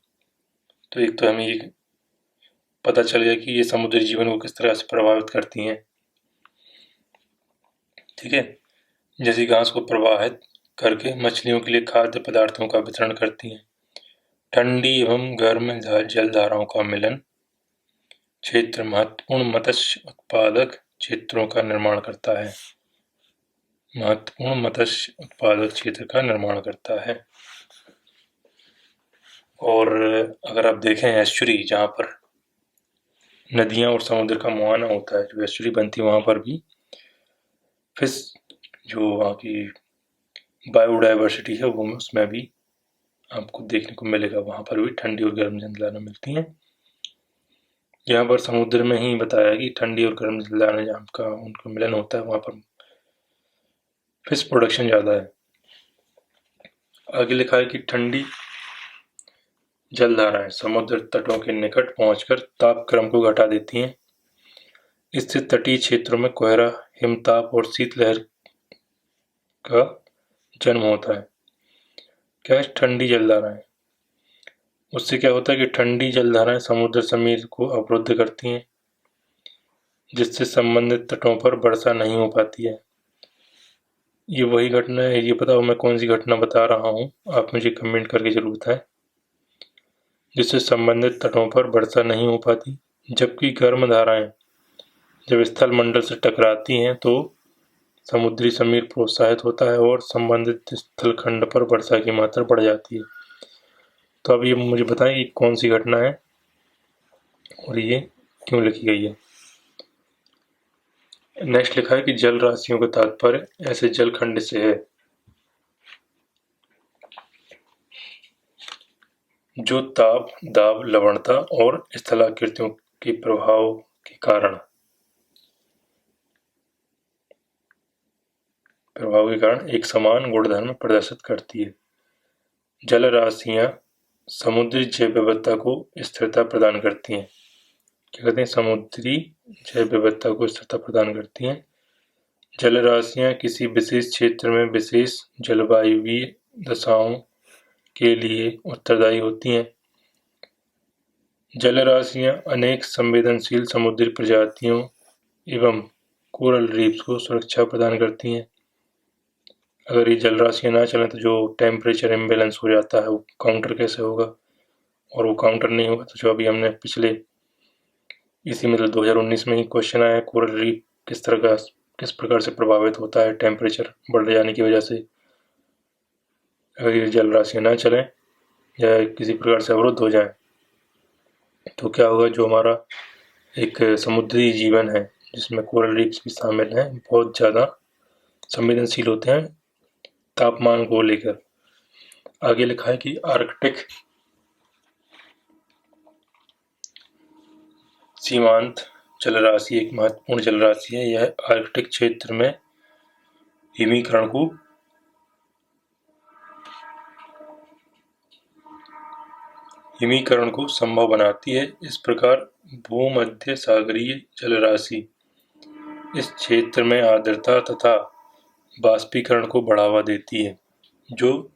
तो एक तो हमें ये पता चल गया कि ये समुद्री जीवन को किस तरह से प्रभावित करती हैं, ठीक है। जैसी घास को प्रवाहित करके मछलियों के लिए खाद्य पदार्थों का वितरण करती हैं। ठंडी एवं गर्म जल धाराओं का मिलन क्षेत्र महत्वपूर्ण मत्स्य उत्पादक क्षेत्रों का निर्माण करता है। महत्वपूर्ण मत्स्य उत्पादक क्षेत्र का निर्माण करता है। और अगर आप देखें एस्चुरी, जहाँ पर नदियाँ और समुद्र का मुहाना होता है, जो एस्चुरी बनती है, वहाँ पर भी फिश, जो वहाँ की बायोडाइवर्सिटी है, वो उसमें भी आपको देखने को मिलेगा। वहाँ पर भी ठंडी और गर्म जलधाराएं मिलती हैं। यहाँ पर समुद्र में ही बताया कि ठंडी और गर्म जलधाराएं जहाँ का उनका मिलन होता है, वहाँ पर फिश प्रोडक्शन ज़्यादा है। आगे लिखा है कि ठंडी जलधाराएं समुद्र तटों के निकट पहुंचकर तापक्रम को घटा देती हैं। इससे तटीय क्षेत्रों में कोहरा, हिमताप और शीतलहर का जन्म होता है। क्या है ठंडी जलधाराएं? उससे क्या होता है कि ठंडी जलधाराएं समुद्र समीर को अवरुद्ध करती हैं, जिससे संबंधित तटों पर वर्षा नहीं हो पाती है। ये वही घटना है, ये बताओ मैं कौन सी घटना बता रहा हूँ, आप मुझे कमेंट करके जरूर बताएं। जिससे संबंधित तटों पर वर्षा नहीं हो पाती। जबकि गर्म धाराएं जब स्थल मंडल से टकराती हैं तो समुद्री समीर प्रोत्साहित होता है और संबंधित स्थल खंड पर वर्षा की मात्रा बढ़ जाती है। तो अब ये मुझे बताएं कि कौन सी घटना है और ये क्यों लिखी गई है। नेक्स्ट लिखा है कि जल राशियों का तात्पर्य ऐसे जल खंड से है जो ताप, दाब, लवणता और स्थलाकृतियों के प्रभाव के कारण एक समान गुणधर्म प्रदर्शित करती है। जल राशियां समुद्री जैव विविधता को स्थिरता प्रदान करती हैं। क्या कहते हैं? समुद्री जैव विविधता को स्थिरता प्रदान करती हैं। जल राशियां किसी विशेष क्षेत्र में विशेष जलवायुवीय दशाओं के लिए उत्तरदायी होती हैं। जल राशियां अनेक संवेदनशील समुद्री प्रजातियों एवं कोरल रीफ्स को सुरक्षा प्रदान करती हैं। अगर ये जल राशियां ना चलें तो जो टेम्परेचर इम्बैलेंस हो जाता है वो काउंटर कैसे होगा, और वो काउंटर नहीं होगा तो जो अभी हमने पिछले इसी मतलब 2019 में ही क्वेश्चन आया, कोरल रीफ किस प्रकार से प्रभावित होता है टेम्परेचर बढ़ जाने की वजह से। अगर ये जल राशियां ना चलें या किसी प्रकार से अवरुद्ध हो जाए तो क्या होगा, जो हमारा एक समुद्री जीवन है जिसमें कोरल रीफ्स भी शामिल हैं, बहुत ज़्यादा संवेदनशील होते हैं तापमान को लेकर। आगे लिखा है कि आर्कटिक सीमांत जलराशि एक महत्वपूर्ण जलराशि है। यह आर्कटिक क्षेत्र में हिमीकरण को संभव बनाती है। इस प्रकार भूमध्य सागरीय जलराशि इस क्षेत्र में आर्द्रता तथा बाष्पीकरण को बढ़ावा देती है, जो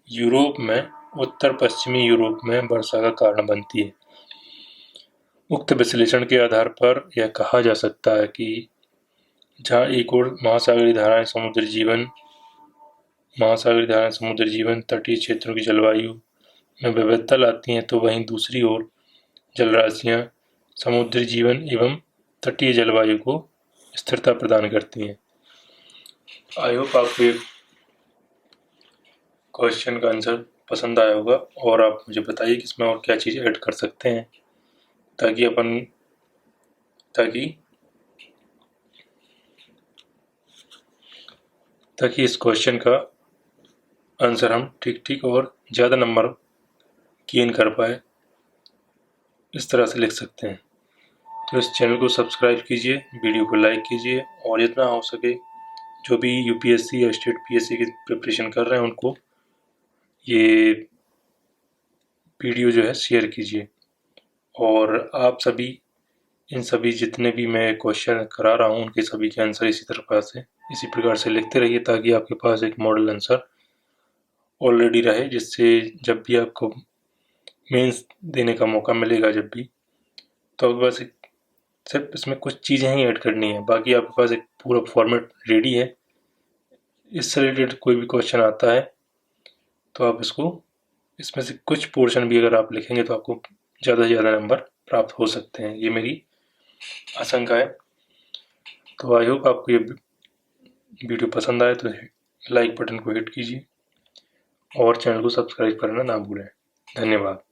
उत्तर पश्चिमी यूरोप में वर्षा का कारण बनती है। उक्त विश्लेषण के आधार पर यह कहा जा सकता है कि जहाँ एक ओर महासागरीय धाराएं समुद्री जीवन महासागरीय धाराएं समुद्री जीवन, तटीय क्षेत्रों की जलवायु में विविधता लाती हैं, तो वहीं दूसरी ओर जलराशियां समुद्री जीवन एवं तटीय जलवायु को स्थिरता प्रदान करती हैं। आई होप आपको ये क्वेश्चन का आंसर पसंद आया होगा और आप मुझे बताइए कि इसमें और क्या चीज़ ऐड कर सकते हैं ताकि इस क्वेश्चन का आंसर हम ठीक और ज़्यादा नंबर गेन कर पाए। इस तरह से लिख सकते हैं। तो इस चैनल को सब्सक्राइब कीजिए, वीडियो को लाइक कीजिए और जितना हो सके जो भी यूपीएससी या स्टेट पीएससी की प्रिपरेशन कर रहे हैं उनको ये वीडियो जो है शेयर कीजिए। और आप सभी इन सभी जितने भी मैं क्वेश्चन करा रहा हूँ उनके सभी के आंसर इसी प्रकार से लिखते रहिए ताकि आपके पास एक मॉडल आंसर ऑलरेडी रहे, जिससे जब भी आपको मेंस देने का मौका मिलेगा जब भी, तो आपके पास सिर्फ इसमें कुछ चीज़ें ही ऐड करनी है, बाकी आपके पास एक पूरा फॉर्मेट रेडी है। इससे रिलेटेड कोई भी क्वेश्चन आता है तो आप इसमें से कुछ पोर्शन भी अगर आप लिखेंगे तो आपको ज़्यादा से ज़्यादा नंबर प्राप्त हो सकते हैं, ये मेरी आशंका है। तो आई होप आपको ये वीडियो पसंद आए तो लाइक बटन को हिट कीजिए और चैनल को सब्सक्राइब करना ना भूलें। धन्यवाद।